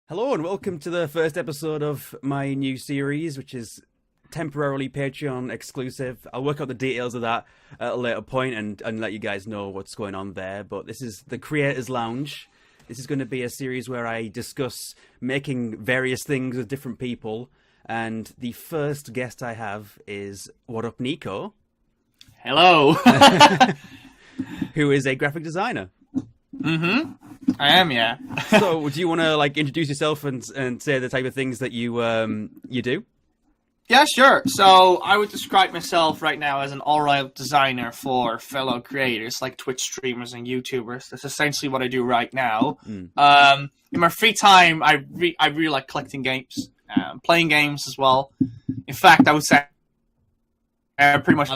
Hello and welcome to the first episode of my new series, which is temporarily Patreon exclusive. I'll work out the details of that at a later point and let you guys know what's going on there. But this is the Creators Lounge. This is going to be a series where I discuss making various things with different people. And the first guest I have is WhaddupNico. Hello. Who is a graphic designer. Mm-hmm. I am, yeah. So, do you want to introduce yourself and say the type of things that you do? Yeah, sure. So I would describe myself right now as an all-round designer for fellow creators like Twitch streamers and YouTubers. That's essentially what I do right now. In my free time, I really like collecting games, playing games as well. In fact, I would say pretty much.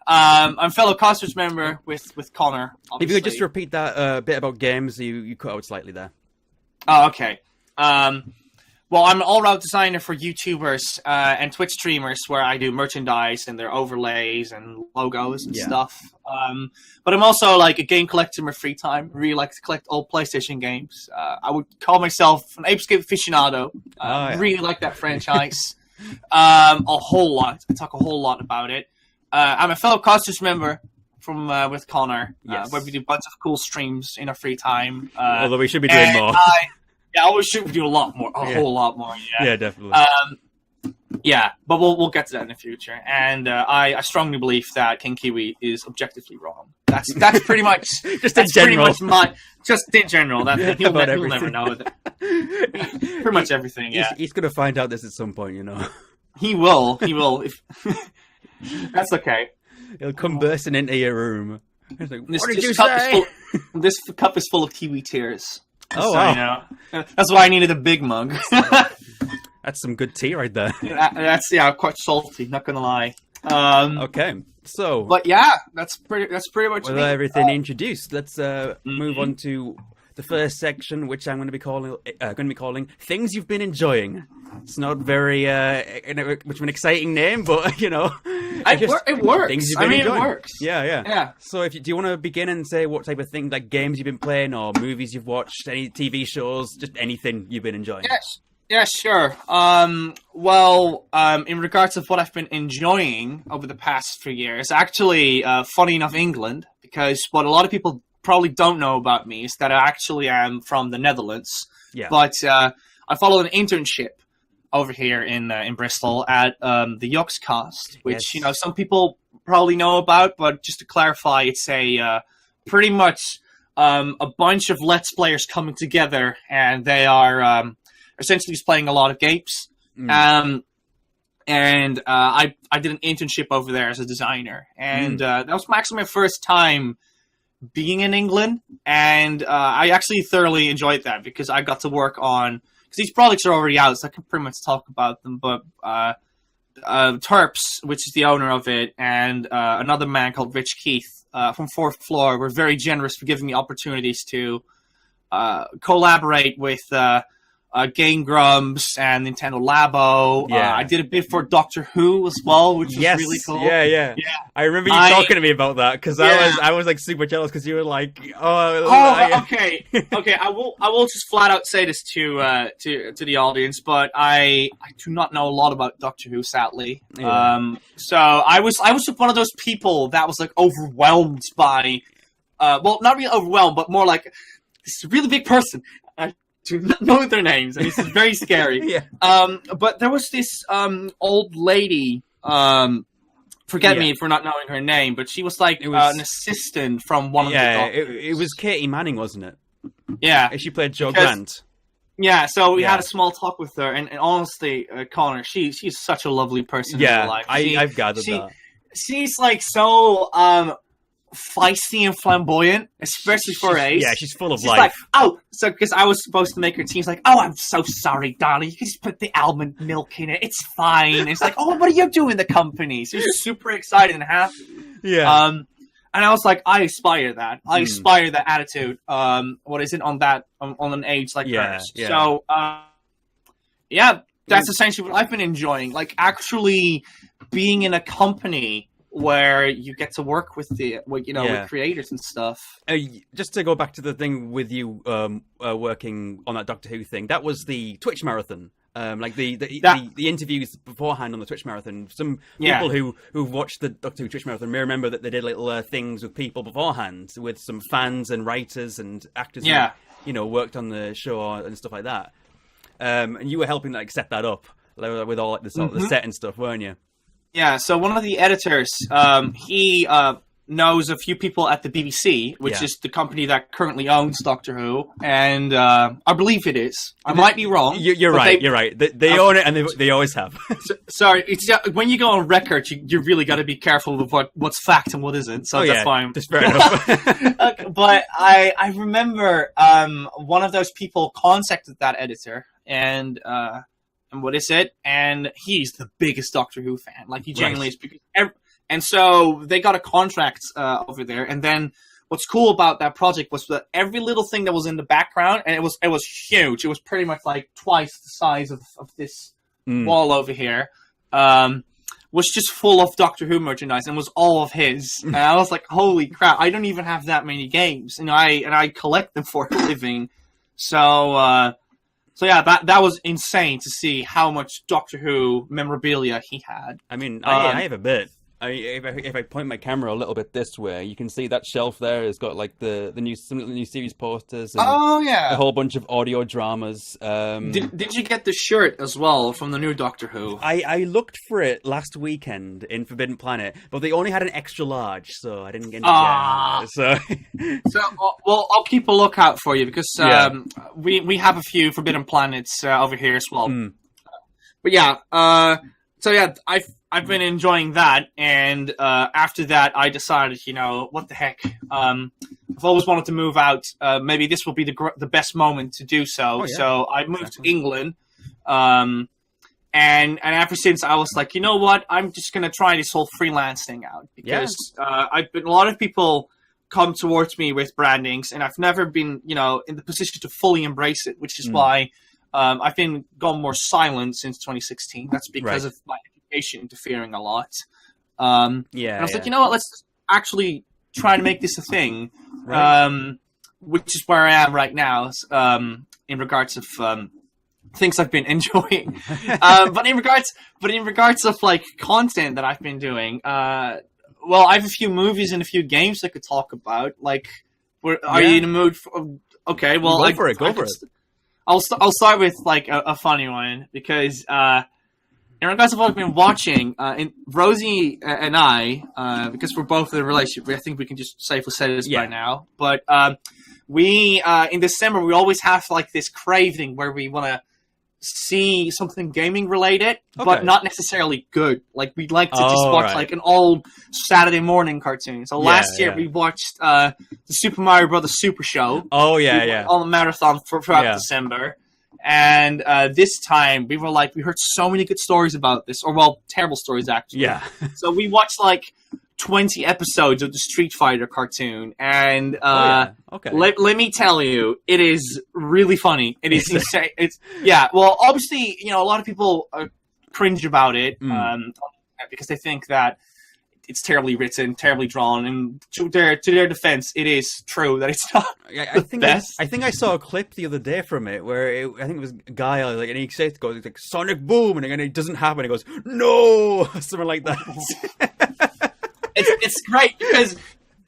I'm a fellow Costers member with Connor. Obviously. If you could just repeat that bit about games, you cut out slightly there. Oh, okay. Well, I'm an all-round designer for YouTubers and Twitch streamers where I do merchandise and their overlays and logos and stuff. But I'm also like a game collector in my free time. I really like to collect old PlayStation games. I would call myself an Apescape aficionado. Really like that franchise. A whole lot. I talk a whole lot about it. I'm a fellow Costers member from with Connor, where we do a bunch of cool streams in our free time. Although we should be doing more. Yeah, we should do a lot more, whole lot more. Yeah, definitely. Yeah, but we'll get to that in the future. And I strongly believe that King Kiwi is objectively wrong. That's pretty much just in general. Just in general. He'll never know that. Pretty much everything. Yeah, he's gonna find out this at some point, you know. He will. If that's okay. He'll come bursting into your room. He's like, what did you say? This cup is full of Kiwi tears. Oh, so, wow. That's why I needed a big mug. That's some good tea right there. That's quite salty. Not gonna lie. Okay, so. But yeah, that's pretty much. With everything introduced, let's move on to the first section, which I'm going to be calling "Things You've Been Enjoying." It's not very much of an exciting name, but you know, it works. Things you've been enjoying. It works. Yeah. So, do you want to begin and say what type of thing, like games you've been playing, or movies you've watched, any TV shows, just anything you've been enjoying? Yes. Yeah, sure. Well, in regards of what I've been enjoying over the past 3 years, actually, funny enough, England, because what a lot of people probably don't know about me is that I actually am from the Netherlands. Yeah. But I followed an internship over here in Bristol at the Yogscast, which some people probably know about. But just to clarify, it's a pretty much a bunch of Let's Players coming together, and they are essentially just playing a lot of games. And I did an internship over there as a designer, and that was actually my first time being in England, and I actually thoroughly enjoyed that because I got to work on, because these products are already out, so I can pretty much talk about them, but Terps, which is the owner of it, and another man called Rich Keith from Fourth Floor were very generous for giving me opportunities to collaborate with Game Grumps and Nintendo Labo. I did a bit for Doctor Who as well, which was really cool. Yeah. I remember you talking to me about that because I was like super jealous because you were like, okay. I will just flat out say this to the audience, but I do not know a lot about Doctor Who, sadly. So I was one of those people that was like overwhelmed by, well, not really overwhelmed, but more like this is a really big person. To not know their names, and it's very scary. But there was this old lady. Forget me for not knowing her name, but she was like an assistant from one of the doctors. It was Katie Manning, wasn't it? Yeah, she played Jo Grant. Yeah, so we had a small talk with her, and honestly, Connor, she's such a lovely person in real life. I've gathered that. She's like so feisty and flamboyant, especially for her age. Yeah, she's full of she's life. Like, so because I was supposed to make her tea, she's like, I'm so sorry, darling. You can just put the almond milk in it. It's fine. And it's like, what are you doing in the company? So she's super excited and happy. Yeah. And I was like, I aspire that. I aspire that attitude. What is it on an age like hers? Yeah. So, that's essentially what I've been enjoying. Like actually being in a company where you get to work with with creators and stuff. Just to go back to the thing with you working on that Doctor Who thing, that was the Twitch marathon. The interviews beforehand on the Twitch marathon. Some people who've watched the Doctor Who Twitch marathon may remember that they did little things with people beforehand, with some fans and writers and actors who, worked on the show and stuff like that. And you were helping set that up with all the set and stuff, weren't you? Yeah, so one of the editors, he knows a few people at the BBC, which is the company that currently owns Doctor Who, and I believe it is. I might be wrong. You're right. You're right. They own it, and they always have. Sorry, when you go on record, you really got to be careful with what's fact and what isn't. So that's fine. That's fair enough. Okay, but I remember one of those people contacted that editor, and what is it? And he's the biggest Doctor Who fan. He genuinely is. And so they got a contract over there. And then what's cool about that project was that every little thing that was in the background, and it was huge. It was pretty much twice the size of this wall over here. Was just full of Doctor Who merchandise and was all of his. And I was like, holy crap! I don't even have that many games, and I collect them for a living. So yeah, that was insane to see how much Doctor Who memorabilia he had. I mean, I have a bit. If I point my camera a little bit this way, you can see that shelf there has got some new series posters. And a whole bunch of audio dramas. Did you get the shirt as well from the new Doctor Who? I looked for it last weekend in Forbidden Planet, but they only had an extra large, so I didn't get it. Well, I'll keep a lookout for you because we have a few Forbidden Planets over here as well. But yeah, I've been enjoying that, and after that, I decided, what the heck? I've always wanted to move out. Maybe this will be the best moment to do so. Oh, yeah. So I moved to England, and ever since I was like, you know what? I'm just gonna try this whole freelance thing out because a lot of people come towards me with brandings, and I've never been, in the position to fully embrace it, which is why I've been gone more silent since 2016. That's because of my interfering a lot. And I was like, you know what, let's actually try to make this a thing. Which is where I am right now, in regards of things I've been enjoying. But in regards of content that I've been doing, I have a few movies and a few games I could talk about. Are you in the mood for? Okay, well, go for it. I'll start with a funny one because in regards to what I've been watching, Rosie and I, because we're both in a relationship, I think we can just safely say this by now. But we in December we always have this craving where we want to see something gaming related, but not necessarily good. We'd like to just watch an old Saturday morning cartoon. So last year we watched the Super Mario Brothers Super Show. Oh yeah, on the marathon throughout December. And this time we were we heard so many good stories about this, or terrible stories actually. Yeah. So we watched 20 episodes of the Street Fighter cartoon, and let me tell you, it is really funny. It is insane. Well, obviously, a lot of people cringe about it because they think that it's terribly written, terribly drawn, and to their defense, it is true that it's not I think I saw a clip the other day from it where I think it was Guile, and he says, goes Sonic Boom, and it doesn't happen. He goes, no, something like that. It's great because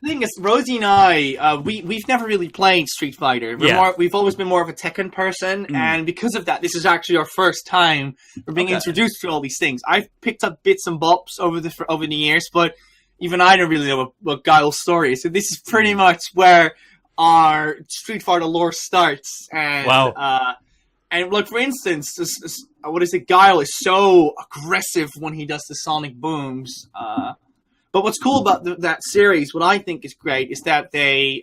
the thing is, Rosie and I, we've never really played Street Fighter. We've always been more of a Tekken person, and because of that, this is actually our first time we're being introduced to all these things. I've picked up bits and bops over the years, but even I don't really know what Guile's story is. So this is pretty much where our Street Fighter lore starts. And, and for instance, what is it? Guile is so aggressive when he does the Sonic Booms. But what's cool about that series, what I think is great, is that they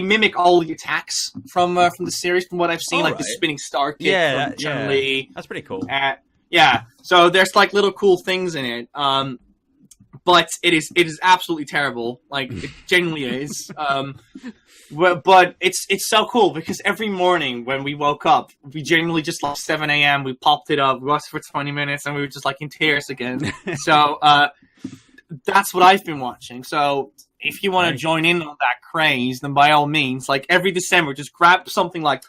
mimic all the attacks from the series. From what I've seen, the spinning star kick from Chun-Li. That's pretty cool. So there's little cool things in it. But it is absolutely terrible. It genuinely is. But it's so cool because every morning when we woke up, we genuinely just 7 a.m. We popped it up, we watched it for 20 minutes, and we were just in tears again. So that's what I've been watching. So if you want to join in on that craze, then by all means, like every December, just grab something like,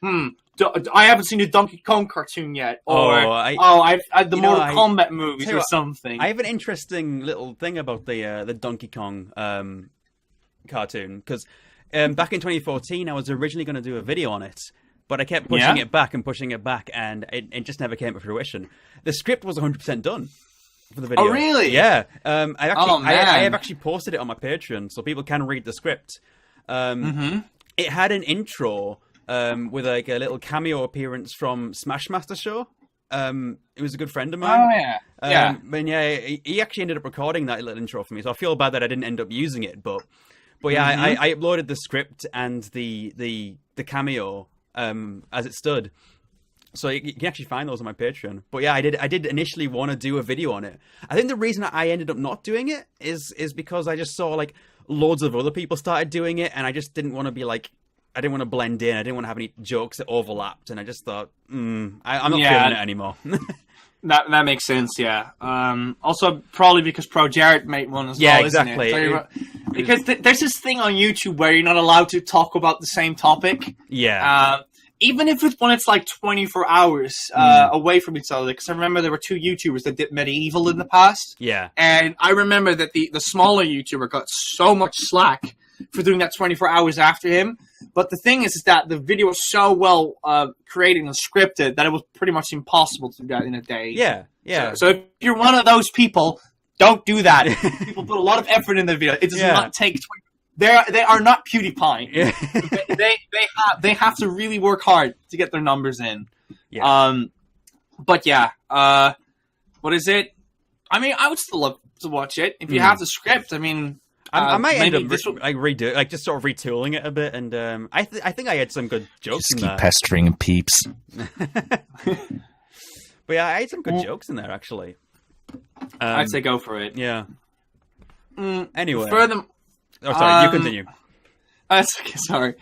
I haven't seen the Donkey Kong cartoon yet, or I've the Mortal Kombat movies or something. I have an interesting little thing about the Donkey Kong cartoon, because back in 2014, I was originally going to do a video on it, but I kept pushing it back, and it just never came to fruition. The script was 100% done for the video. Oh, really? Yeah. I have actually posted it on my Patreon, so people can read the script. It had an intro with like a little cameo appearance from Smash Master Show. It was a good friend of mine. Oh, yeah. And yeah, he actually ended up recording that little intro for me, so I feel bad that I didn't end up using it, but yeah, I uploaded the script and the cameo as it stood, so you can actually find those on my Patreon. But yeah, I did initially want to do a video on it. I think the reason I ended up not doing it is because I just saw like loads of other people started doing it, and I just didn't want to be like, I didn't want to blend in. I didn't want to have any jokes that overlapped, and I just thought, I'm not feeling it anymore. That makes sense, yeah. Also, probably because Pro Jared made one as well, exactly. Isn't it? Because there's this thing on YouTube where you're not allowed to talk about the same topic. Yeah. Even if when it's like 24 hours away from each other. Because I remember there were two YouTubers that did medieval in the past. Yeah. And I remember that the smaller YouTuber got so much slack for doing that 24 hours after him. But the thing is that the video was so well created and scripted that it was pretty much impossible to do that in a day. Yeah, yeah. So if you're one of those people, don't do that. People put a lot of effort in the video. It does not take 20. They are not PewDiePie. Yeah. they have to really work hard to get their numbers in. Yeah. But yeah. What is it? I mean, I would still love to watch it if you have the script. I mean. I might end up redo, like just sort of retooling it a bit, and I think I had some good jokes just in keep there. pestering peeps. But yeah, I had some good jokes in there actually. I'd say go for it. Yeah. Anyway. Oh, sorry. You continue. That's okay. Sorry.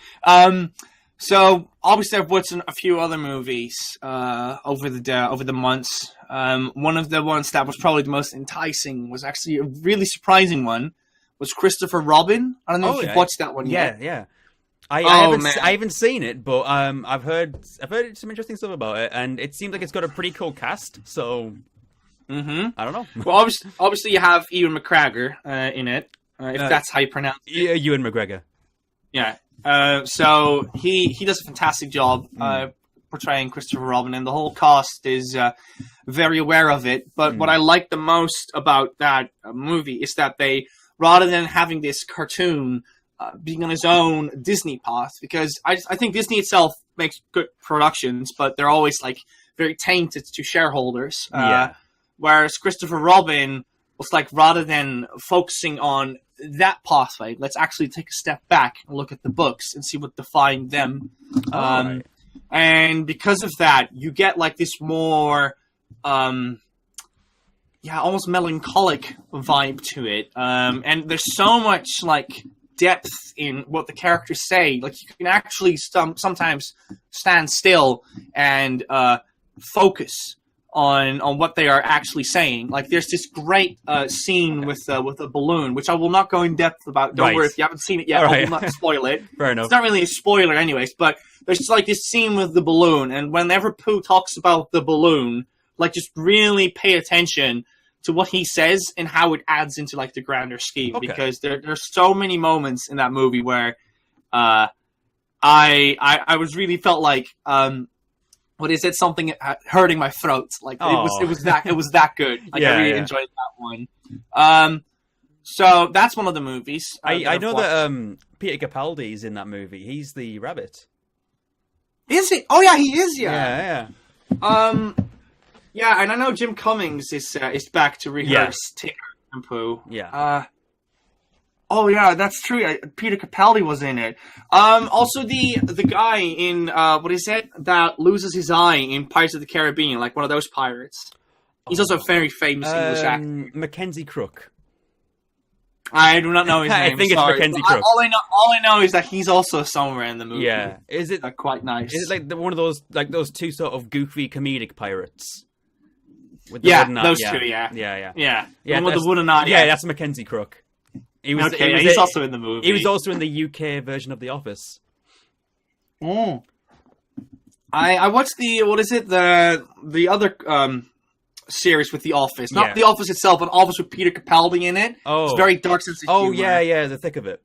So obviously I've watched a few other movies over the months. One of the ones that was probably the most enticing was actually a really surprising one. Was Christopher Robin? I don't know if you've watched that one yet. Yeah. I haven't seen it, but I've heard some interesting stuff about it, and it seems like it's got a pretty cool cast. So, I don't know. Well, obviously you have Ewan McGregor in it, if that's how you pronounce it. Ewan McGregor. Yeah. So he does a fantastic job portraying Christopher Robin, and the whole cast is very aware of it. But what I like the most about that movie is that they, rather than having this cartoon being on its own Disney path, because I think Disney itself makes good productions, but they're always like very tainted to shareholders. Whereas Christopher Robin was like, rather than focusing on that pathway, let's actually take a step back and look at the books and see what defined them. And because of that, you get like this more almost melancholic vibe to it. And there's so much like depth in what the characters say. Like you can actually sometimes stand still and focus on what they are actually saying. Like there's this great scene with a balloon, which I will not go in depth about. Don't worry if you haven't seen it yet. I will not spoil it. Fair enough. It's not really a spoiler anyways, but there's just like this scene with the balloon, and whenever Pooh talks about the balloon, like just really pay attention to what he says and how it adds into like the grander scheme, because there's so many moments in that movie where I was really felt like what is it, something hurting my throat, like it was that good. Like I really enjoyed that one. So that's one of the movies. I know that Peter Capaldi's in that movie. He's the rabbit. Is he? Oh yeah, he is. Yeah. Yeah, and I know Jim Cummings is back to rehearse Tigger and Pooh. Yeah. Oh yeah, that's true. Peter Capaldi was in it. Also the guy in what is it that loses his eye in Pirates of the Caribbean, like one of those pirates. He's also a very famous English actor. Mackenzie Crook. I do not know his name. I think it's Mackenzie Crook. All I know is that he's also somewhere in the movie. Yeah. Is it quite nice? Is it like one of those two sort of goofy comedic pirates? With the Yeah, wooden eye. those Yeah. two. Yeah, Yeah. yeah. Yeah, The one with that's- the wooden eye. Yeah, that's Mackenzie Crook. He was. Okay, he was he's also in the movie. He was also in the UK version of The Office. Mm. I watched the other series with The Office, not Yeah. The Office itself, but Office with Peter Capaldi in it. Oh. It's very dark sense of Oh humor. yeah, the thick of it.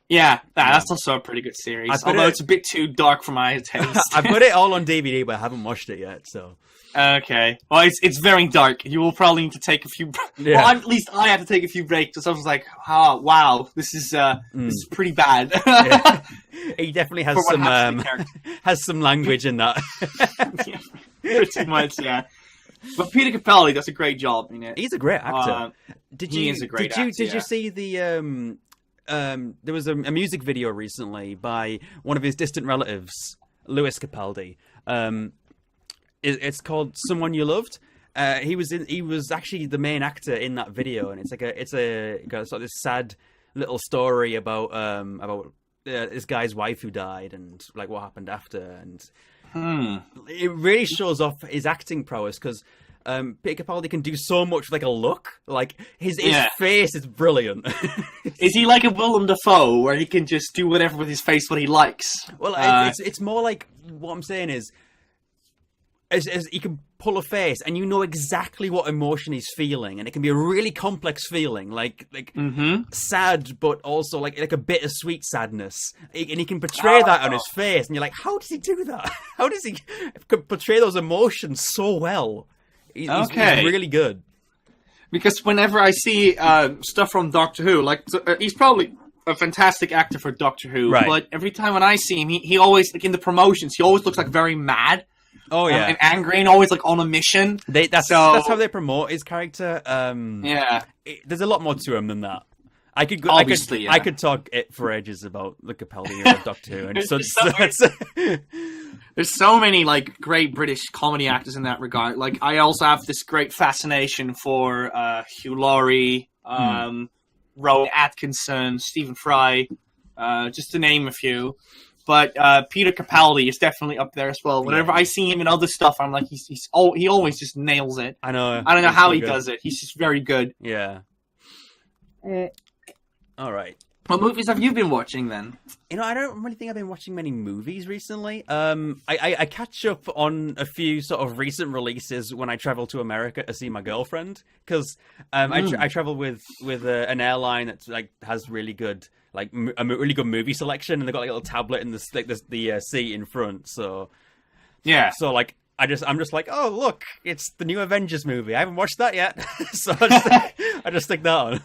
Yeah, that's also a pretty good series. Although it's a bit too dark for my taste. I put it all on DVD, but I haven't watched it yet. So Okay. Well, it's very dark. You will probably need to take a few. Yeah. Well, at least I had to take a few breaks because I was like, "Oh, wow, this is pretty bad." yeah. He definitely has For what some happens to the character. has some language in that. Yeah, pretty much, yeah. But Peter Capaldi does a great job in it. He's a great actor. He is a great actor, Did yeah. you see the there was a music video recently by one of his distant relatives, Lewis Capaldi. It's called "Someone You Loved." He was actually the main actor in that video, and it's got sort of this sad little story about this guy's wife who died and like what happened after, and it really shows off his acting prowess because Peter Capaldi can do so much with like a look. Like his face is brilliant. Is he like a Willem Dafoe where he can just do whatever with his face what he likes? Well, it's more like what I'm saying is, as he can pull a face and you know exactly what emotion he's feeling, and it can be a really complex feeling, like sad, but also like a bittersweet sadness, and he can portray that on his face, and you're like, how does he do that? How does he portray those emotions so well? He's really good. Because whenever I see stuff from Doctor Who, like he's probably a fantastic actor for Doctor Who, Right. but every time when I see him, he always, like in the promotions, he always looks like very mad. Oh yeah, and angry and always like on a mission. That's how they promote his character. There's a lot more to him than that. I could talk it for ages about the Capaldi of Doctor Who, and there's so many like great British comedy actors in that regard. Like I also have this great fascination for Hugh Laurie, Rowan Atkinson, Stephen Fry, just to name a few. But Peter Capaldi is definitely up there as well. Whenever I see him in other stuff, I'm like, he always just nails it. I know. I don't know how he does it. He's just very good. Yeah. All right. What movies have you been watching then? You know, I don't really think I've been watching many movies recently. I catch up on a few sort of recent releases when I travel to America to see my girlfriend, because I travel with an airline that like has really good a really good movie selection, and they've got like a little tablet in the seat in front. So yeah, so like I'm just like, oh look, it's the new Avengers movie. I haven't watched that yet, so I just stick that on.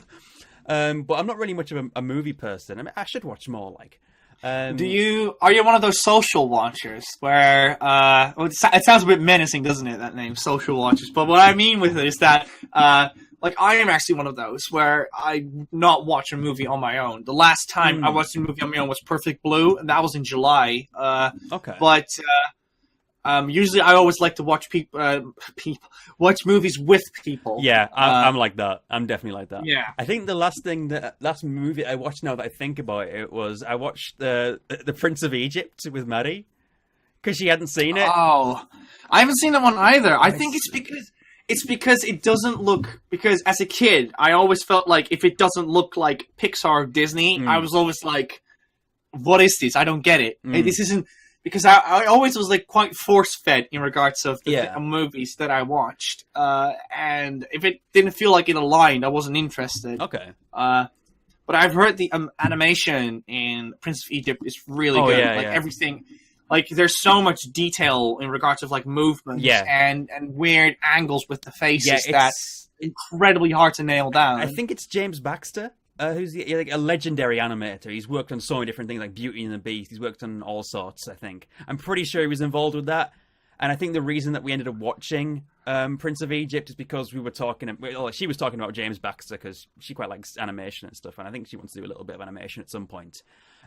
But I'm not really much of a movie person. I mean, I should watch more. Like, are you one of those social watchers where well, it sounds a bit menacing, doesn't it? That name, social watchers. But what I mean with it is that like I am actually one of those where I not watch a movie on my own. The last time I watched a movie on my own was Perfect Blue, and that was in July. Okay, but. Usually, I always like to watch watch movies with people. Yeah, I'm like that. I'm definitely like that. Yeah, I think the last movie I watched, now that I think about it, was I watched the Prince of Egypt with Maddie, because she hadn't seen it. Oh, I haven't seen that one either. I think it's because it doesn't look. Because as a kid, I always felt like if it doesn't look like Pixar or Disney, I was always like, "What is this? I don't get it. This isn't." Because I always was like quite force-fed in regards of the movies that I watched, and if it didn't feel like it aligned, I wasn't interested. Okay. But I've heard the animation in Prince of Egypt is really good. Yeah, everything, like there's so much detail in regards of like movements and weird angles with the faces that's incredibly hard to nail down. I think it's James Baxter. Who's like a legendary animator. He's worked on so many different things, like Beauty and the Beast. He's worked on all sorts, I think. I'm pretty sure he was involved with that. And I think the reason that we ended up watching Prince of Egypt is because we were talking... Well, she was talking about James Baxter, because she quite likes animation and stuff, and I think she wants to do a little bit of animation at some point.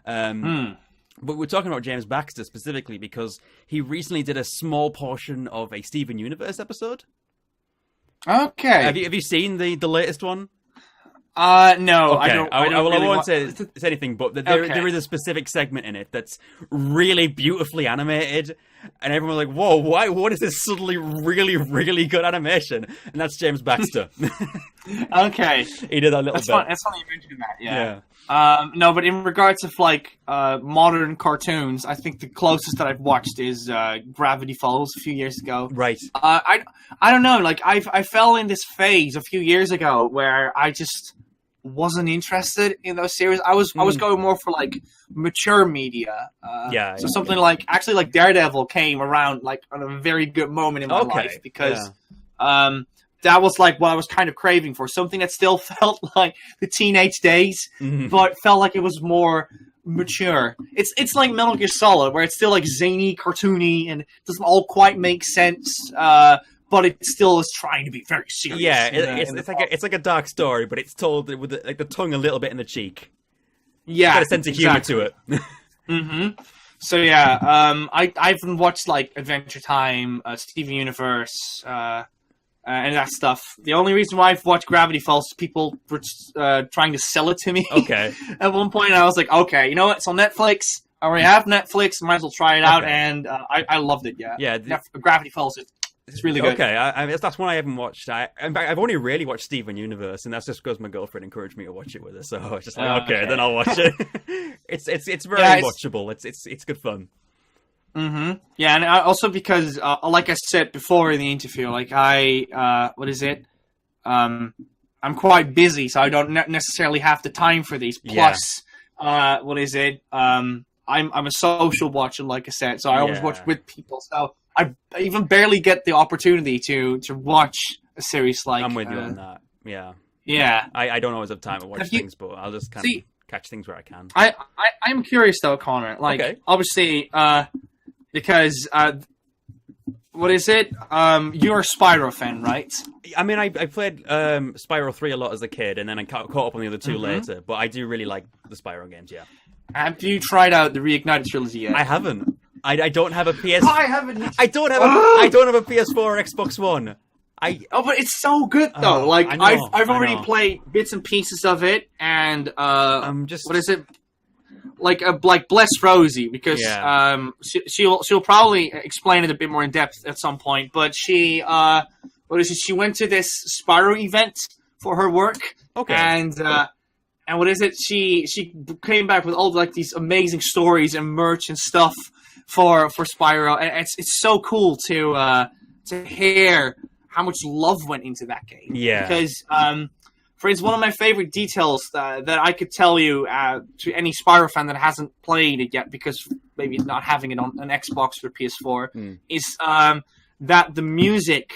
But we're talking about James Baxter specifically because he recently did a small portion of a Steven Universe episode. Okay. Have you seen the latest one? No, okay. I won't say anything, but there is a specific segment in it that's really beautifully animated, and everyone was like, "Whoa, why? What is this suddenly really, really good animation?" And that's James Baxter. Okay, he did that little bit. That's funny you mentioned that. Yeah. No, but in regards of like modern cartoons, I think the closest that I've watched is Gravity Falls a few years ago. Right. I don't know. Like I fell in this phase a few years ago where I just wasn't interested in those series. I was going more for like mature media. So something like actually like Daredevil came around like on a very good moment in my life because that was like what I was kind of craving for, something that still felt like the teenage days, but felt like it was more mature. It's like Metal Gear Solid, where it's still like zany, cartoony, and doesn't all quite make sense. But it still is trying to be very serious. Yeah, it's like a dark story, but it's told with the tongue a little bit in the cheek. Yeah, got a sense of humor to it. So yeah, I've watched like Adventure Time, Steven Universe, and that stuff. The only reason why I've watched Gravity Falls is people were trying to sell it to me. Okay. At one point, I was like, okay, you know what? It's on Netflix. I already have Netflix. Might as well try it out. And I loved it. Yeah. Yeah. Gravity Falls it's really good. Okay, I mean, that's one I haven't watched. I've only really watched Steven Universe, and that's just because my girlfriend encouraged me to watch it with her. So I was just like, okay, then I'll watch it. It's very watchable. It's good fun. Yeah, and also because, like I said before in the interview, like I'm quite busy, so I don't necessarily have the time for these. Plus, I'm a social watcher, like I said, so I always watch with people. So I even barely get the opportunity to watch a series like. I'm with you on that. Yeah. Yeah. I don't always have time to watch things, but I'll just kind of catch things where I can. I'm curious though, Connor. Like, obviously, because you're a Spyro fan, right? I mean, I played Spyro 3 a lot as a kid, and then I caught up on the other two later. But I do really like the Spyro games. Yeah. Have you tried out the Reignited trilogy yet? I haven't. I don't have a PS. I haven't. I don't have a PS4 or Xbox One. But it's so good though. Like I've already played bits and pieces of it, and I'm just what is it? Like bless Rosie, because she'll probably explain it a bit more in depth at some point. But she she went to this Spyro event for her work. Okay. And what is it? She came back with all like these amazing stories and merch and stuff for Spyro, and it's so cool to hear how much love went into that game. Yeah. Because for instance, one of my favorite details that I could tell you to any Spyro fan that hasn't played it yet, because maybe it's not having it on an Xbox or PS4, is that the music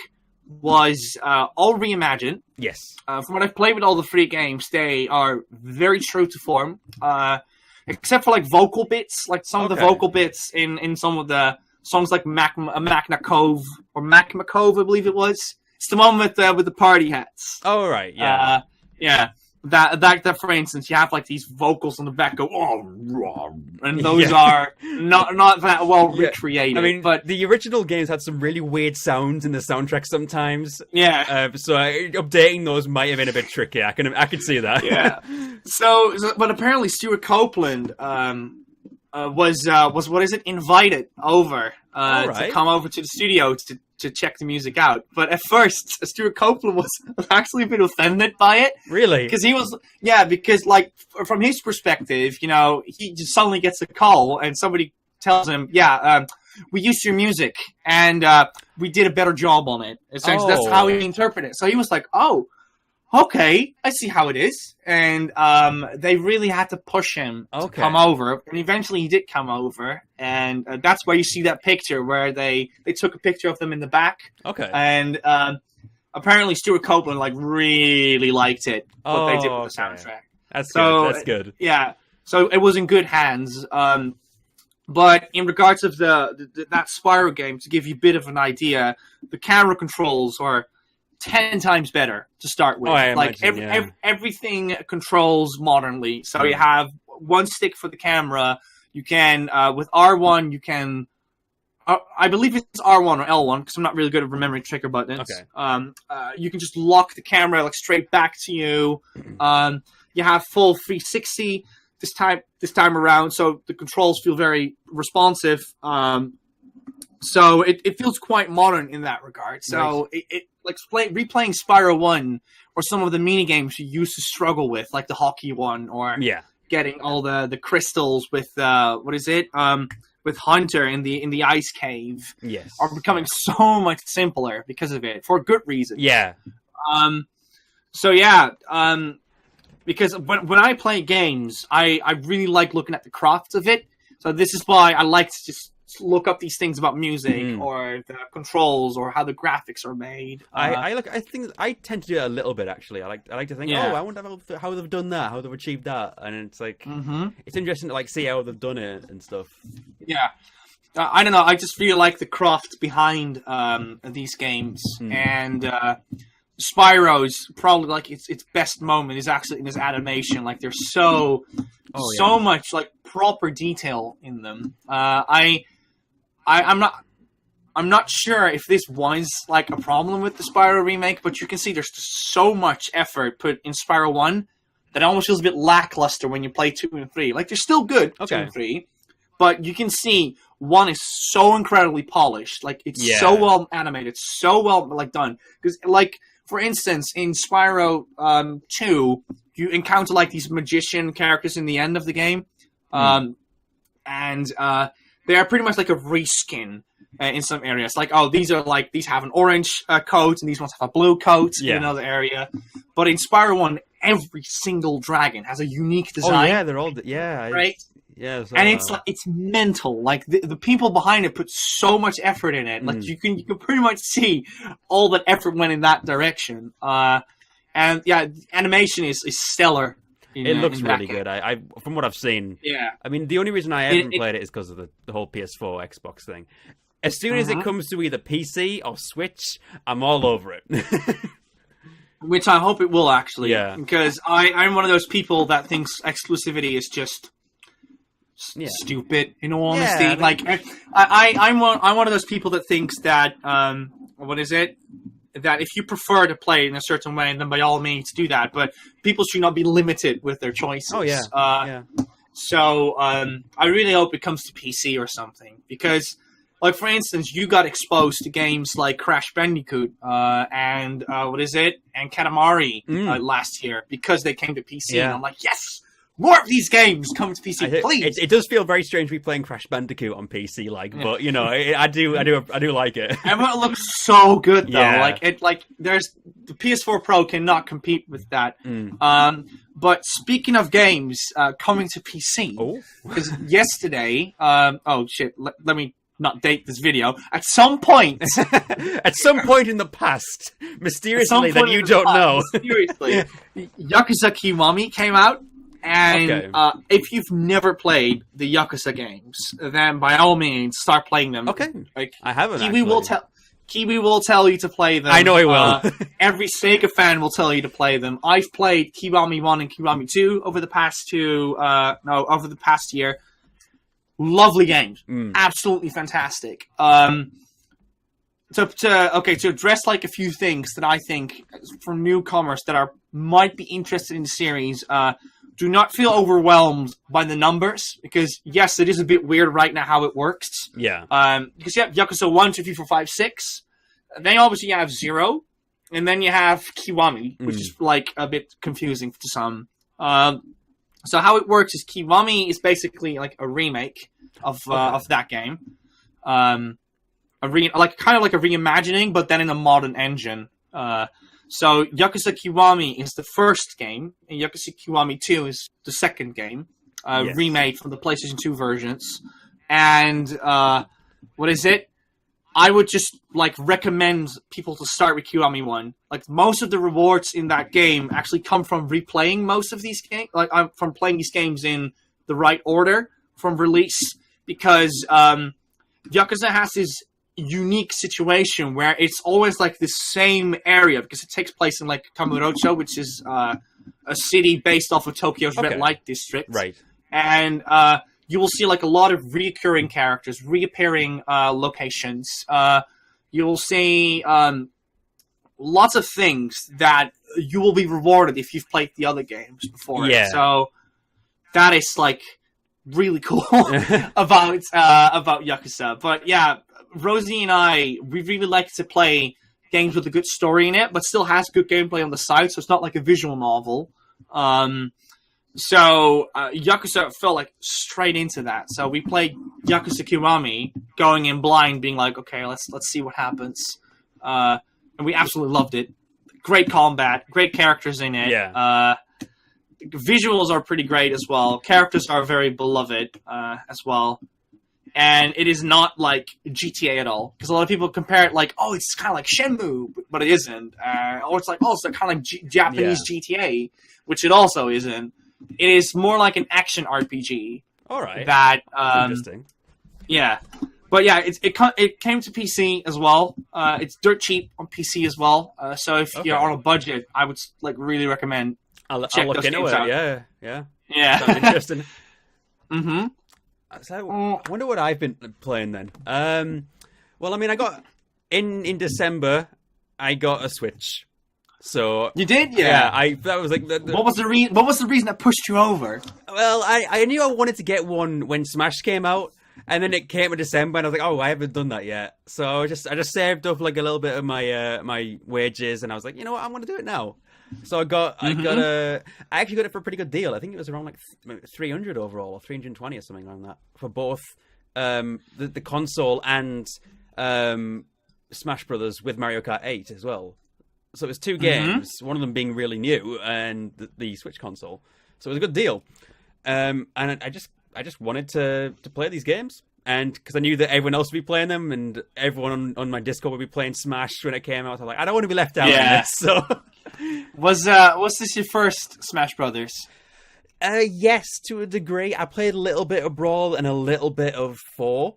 was all reimagined. Yes. From what I've played with all the free games, they are very true to form. Except for like vocal bits, like some of the vocal bits in some of the songs, like Magna Cove, I believe it was. It's the one with the party hats. Oh right, yeah, yeah. That for instance, you have like these vocals on the back go, and those are not that well recreated. I mean, but the original games had some really weird sounds in the soundtrack sometimes. Yeah. So updating those might have been a bit tricky. I can see that. Yeah. So but apparently Stuart Copeland was invited over to come over to the studio to check the music out. But at first, Stuart Copeland was actually a bit offended by it. Really? Because like from his perspective, you know, he just suddenly gets a call and somebody tells him, we used your music and we did a better job on it. Essentially, that's how he interpreted it. So he was like, oh, okay, I see how it is. And they really had to push him to come over. And eventually he did come over. And that's where you see that picture where they took a picture of them in the back. Okay. And apparently Stuart Copeland like really liked it, what they did with the soundtrack. That's good. Yeah. So it was in good hands. But in regards of that Spyro game, to give you a bit of an idea, the camera controls are 10 times better to start with. Everything controls modernly. So you have one stick for the camera. You can, with R1, you can, I believe it's R1 or L1, because I'm not really good at remembering trigger buttons. Okay. You can just lock the camera like straight back to you. You have full 360 this time around, so the controls feel very responsive. So it feels quite modern in that regard. So it like replaying Spyro 1 or some of the mini games you used to struggle with, like the hockey one, or getting all the crystals with with Hunter in the ice cave, are becoming so much simpler because of it, for good reason. Because when I play games, I really like looking at the crafts of it. So this is why I like to just look up these things about music or the controls or how the graphics are made. I think I tend to do it a little bit, actually. I like to think, I wonder how they've done that, how they've achieved that, and it's like it's interesting to like see how they've done it and stuff. I don't know. I just feel like the craft behind these games and Spyro's probably like its best moment is actually in this animation. Like there's so much like proper detail in them. I'm not sure if this was like a problem with the Spyro remake, but you can see there's just so much effort put in Spyro 1 that it almost feels a bit lackluster when you play 2 and 3. Like they're still good, 2 and 3, but you can see 1 is so incredibly polished. Like it's so well animated, so well like done. Because like for instance, in Spyro 2, you encounter like these magician characters in the end of the game, and they are pretty much like a reskin in some areas. Like, these have an orange coat, and these ones have a blue coat in another area. But in Spyro 1, every single dragon has a unique design. They're all right. And it's mental. Like the people behind it put so much effort in it. Like you can pretty much see all that effort went in that direction. And animation is stellar. It looks really good. I from what I've seen. I mean, the only reason I haven't played it is because of the whole PS4 Xbox thing. As soon as it comes to either PC or Switch, I'm all over it. Which I hope it will, actually. Because I'm one of those people that thinks exclusivity is just stupid, in all honesty. Like, I'm one of those people that thinks that, that if you prefer to play in a certain way, then by all means do that. But people should not be limited with their choices. So I really hope it comes to PC or something. Because, like, for instance, you got exposed to games like Crash Bandicoot and Katamari last year because they came to PC. And I'm like, yes! More of these games come to PC, please. It does feel very strange to be playing Crash Bandicoot on PC, but you know, I do like it. And it looks so good though. There's the PS4 Pro cannot compete with that. But speaking of games coming to PC, because yesterday, let me not date this video. At some point, in the past, mysteriously that you don't know, mysteriously, Yakuza Kiwami came out. And if you've never played the Yakuza games, then by all means start playing them. Like, I haven't. Kiwi will tell you to play them. I know he will. Every Sega fan will tell you to play them. I've played Kiwami 1 and Kiwami 2 over the past year. Lovely games, absolutely fantastic. To address like a few things that I think for newcomers that might be interested in the series. Do not feel overwhelmed by the numbers, because, yes, it is a bit weird right now how it works. Because you have Yakuza 1, 2, 3, 4, 5, 6. Then, obviously, you have 0. And then you have Kiwami, which is, like, a bit confusing to some. So how it works is Kiwami is basically, like, a remake of that game. Kind of like a reimagining, but then in a modern engine. So Yakuza Kiwami is the first game, and Yakuza Kiwami 2 is the second game, remade from the PlayStation 2 versions. And I would just like recommend people to start with Kiwami 1. Like most of the rewards in that game actually come from replaying most of these games, from playing these games in the right order from release, because Yakuza has this unique situation where it's always like the same area, because it takes place in like Kamurocho, which is a city based off of Tokyo's red light district, and you will see like a lot of recurring characters, reappearing locations. You will see lots of things that you will be rewarded if you've played the other games before. So that is like really cool about Yakuza. But yeah, Rosie and I, we really like to play games with a good story in it, but still has good gameplay on the side, so it's not like a visual novel. So Yakuza fell like straight into that. So we played Yakuza Kiwami, going in blind, being like, okay, let's see what happens. And we absolutely loved it. Great combat, great characters in it. Yeah. Visuals are pretty great as well. Characters are very beloved as well. And it is not like GTA at all. Because a lot of people compare it like, oh, it's kind of like Shenmue, but it isn't. Or it's like, oh, it's kind of like Japanese GTA, which it also isn't. It is more like an action RPG. All right. That interesting. Yeah. But yeah, it came to PC as well. It's dirt cheap on PC as well. So if you're on a budget, I would like really recommend I'll look those into games it. out. Yeah. Yeah. Sounds interesting. Mm-hmm. So I wonder what I've been playing then. Well, I mean, I got in December. I got a Switch. So you did, yeah. That was like what was the reason? What was the reason that pushed you over? Well, I knew I wanted to get one when Smash came out, and then it came in December, and I was like, oh, I haven't done that yet. So I just saved up like a little bit of my my wages, and I was like, you know what, I'm gonna do it now. So I actually got it for a pretty good deal. I think it was around like 300 overall, or 320 or something like that for both the console and Smash Brothers with Mario Kart 8 as well. So it was two games, one of them being really new, and the Switch console. So it was a good deal. And I just wanted to play these games, and because I knew that everyone else would be playing them, and everyone on my Discord would be playing Smash when it came out. So I was like, I don't want to be left out in this. So was this your first Smash Brothers? Yes, to a degree. I played a little bit of Brawl and a little bit of 4.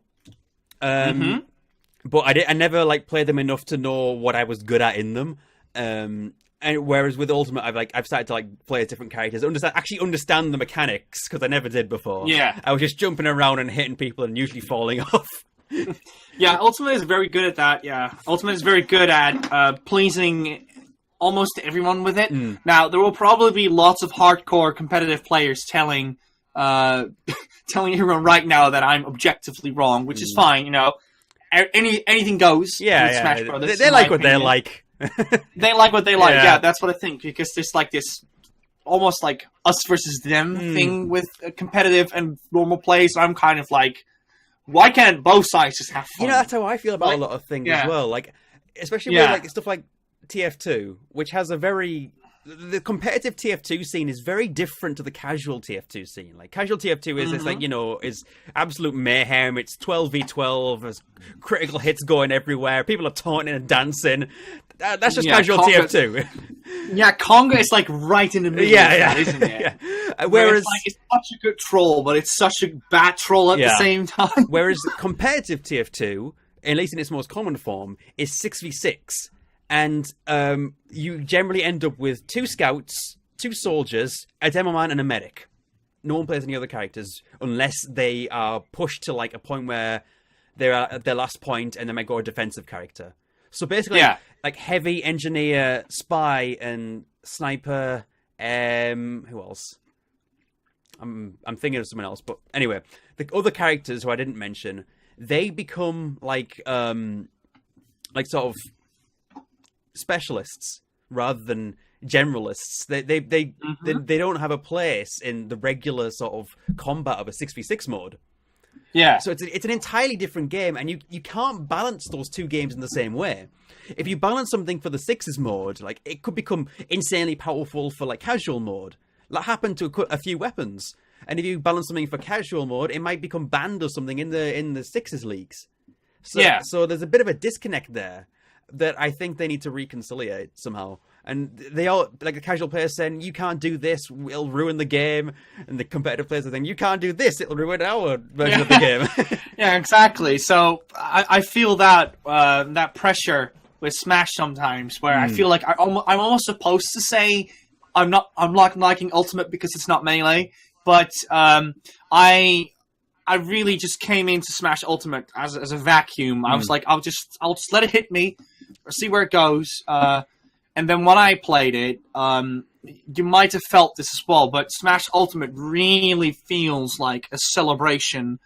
But I never like played them enough to know what I was good at in them. And whereas with Ultimate, I've started to like play as different characters, actually understand the mechanics, because I never did before. Yeah, I was just jumping around and hitting people and usually falling off. Yeah, Ultimate is very good at that. Yeah, Ultimate is very good at pleasing almost everyone with it. Now there will probably be lots of hardcore competitive players telling everyone right now that I'm objectively wrong, which is fine. You know, anything goes. Yeah, with Smash Brothers. They like what they like. They like what they like. Yeah, that's what I think, because there's like this almost like us versus them thing with competitive and normal play. So I'm kind of like, why can't both sides just have fun? You know, that's how I feel about a lot of things as well. Like, especially with like stuff like TF2, which has a very... The competitive TF2 scene is very different to the casual TF2 scene. Like, casual TF2 is, it's like, you know, is absolute mayhem. It's 12v12. There's critical hits going everywhere. People are taunting and dancing. That's just casual TF2. Yeah, Conga is like right in the middle of that, isn't it? Whereas it's such a good troll, but it's such a bad troll at the same time. Whereas competitive TF2, at least in its most common form, is 6v6. And you generally end up with 2 scouts, 2 soldiers, a demo man, and a medic. No one plays any other characters unless they are pushed to like a point where they're at their last point, and they might go a defensive character. So basically, like heavy engineer, spy, and sniper. Who else? I'm thinking of someone else, but anyway, the other characters who I didn't mention, they become like sort of specialists rather than generalists. They don't have a place in the regular sort of combat of a 6v6 mode. Yeah. So it's an entirely different game, and you can't balance those two games in the same way. If you balance something for the 6s mode, like, it could become insanely powerful for like casual mode. That happened to a few weapons. And if you balance something for casual mode, it might become banned or something in the 6s leagues. So there's a bit of a disconnect there that I think they need to reconciliate somehow. And they all, like, the casual player saying, you can't do this, it'll ruin the game. And the competitive players are saying, you can't do this, it'll ruin our version of the game. Yeah, exactly. So I feel that that pressure with Smash sometimes, where I feel like I'm almost supposed to say I'm not liking Ultimate because it's not Melee, but I really just came into Smash Ultimate as a vacuum. I was like, I'll just let it hit me, or see where it goes. And then when I played it, you might have felt this as well, but Smash Ultimate really feels like a celebration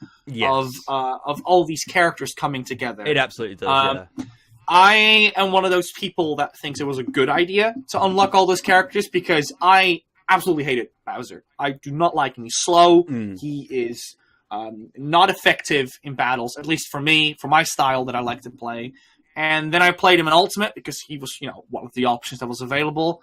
of all these characters coming together. It absolutely does, yeah. I am one of those people that thinks it was a good idea to unlock all those characters because I absolutely hated Bowser. I do not like him. He's slow. He is not effective in battles, at least for me, for my style that I like to play. And then I played him in Ultimate because he was, one of the options that was available.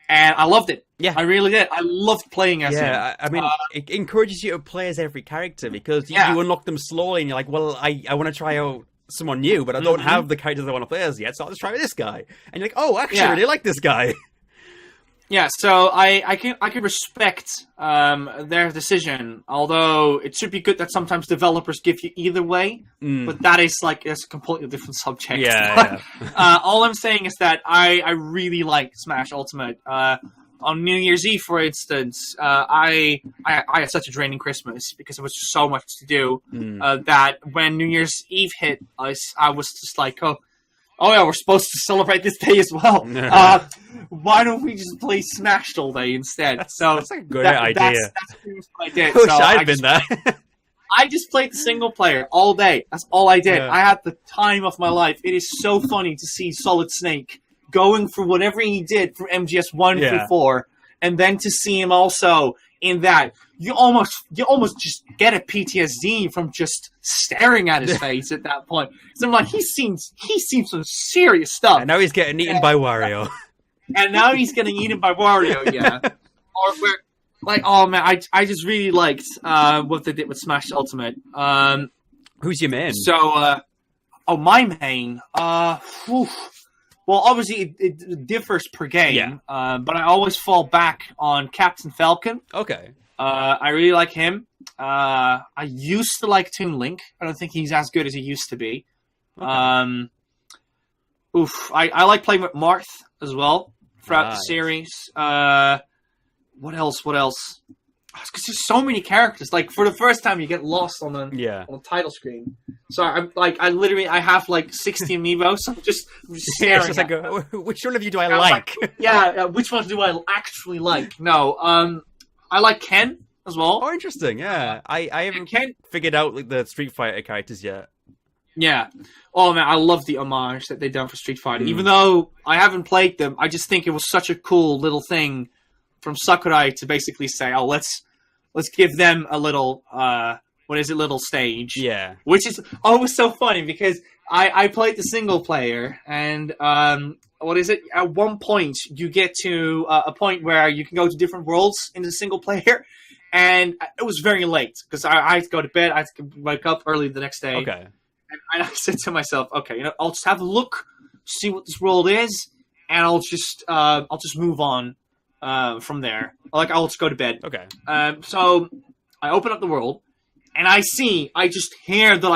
And I loved it. Yeah, I really did. I loved playing as him. Yeah, I mean, it encourages you to play as every character because you unlock them slowly and you're like, well, I want to try out someone new, but I don't have the characters I want to play as yet, so I'll just try this guy. And you're like, oh, actually, I really like this guy. Yeah, so I can respect their decision, although it should be good that sometimes developers give you either way, but that is it's a completely different subject. Yeah. All I'm saying is that I really like Smash Ultimate. On New Year's Eve, for instance, I had such a draining Christmas because there was just so much to do that when New Year's Eve hit us, I was just like, oh yeah, we're supposed to celebrate this day as well. Why don't we just play Smash all day instead? That's a good idea. That's pretty much what I did. I wish I'd been there. I just played the single player all day. That's all I did. I had the time of my life. It is so funny to see Solid Snake going through whatever he did from MGS 1 through 4, and then to see him also in that. You almost just get a PTSD from just staring at his face at that point. So I'm like, he's seen some serious stuff. And now he's getting eaten by Wario. And now he's getting eaten by Wario, yeah. Oh man, I just really liked what they did with Smash Ultimate. Who's your main? So, my main. Well, obviously it differs per game, but I always fall back on Captain Falcon. Okay. I really like him. I used to like Toon Link. I don't think he's as good as he used to be. Okay. I like playing with Marth as well throughout the series. What else? Because there's so many characters. Like for the first time, you get lost on the title screen. So I have like 60 amiibos. I'm just staring. It's like, which one of you do I like? Which ones do I actually like? No, I like Ken as well. Oh, interesting. Yeah, I haven't figured out like the Street Fighter characters yet. Yeah. Oh man, I love the homage that they done for Street Fighter. Even though I haven't played them, I just think it was such a cool little thing from Sakurai to basically say, "Oh, let's give them a little little stage." Yeah. Which is always so funny because I played the single player and at one point you get to a point where you can go to different worlds in the single player, and it was very late because I had to go to bed. I had to wake up early the next day. Okay. And I said to myself, okay, I'll just have a look, see what this world is, and I'll just move on from there. I'll just go to bed. Okay. So I open up the world, and I just hear the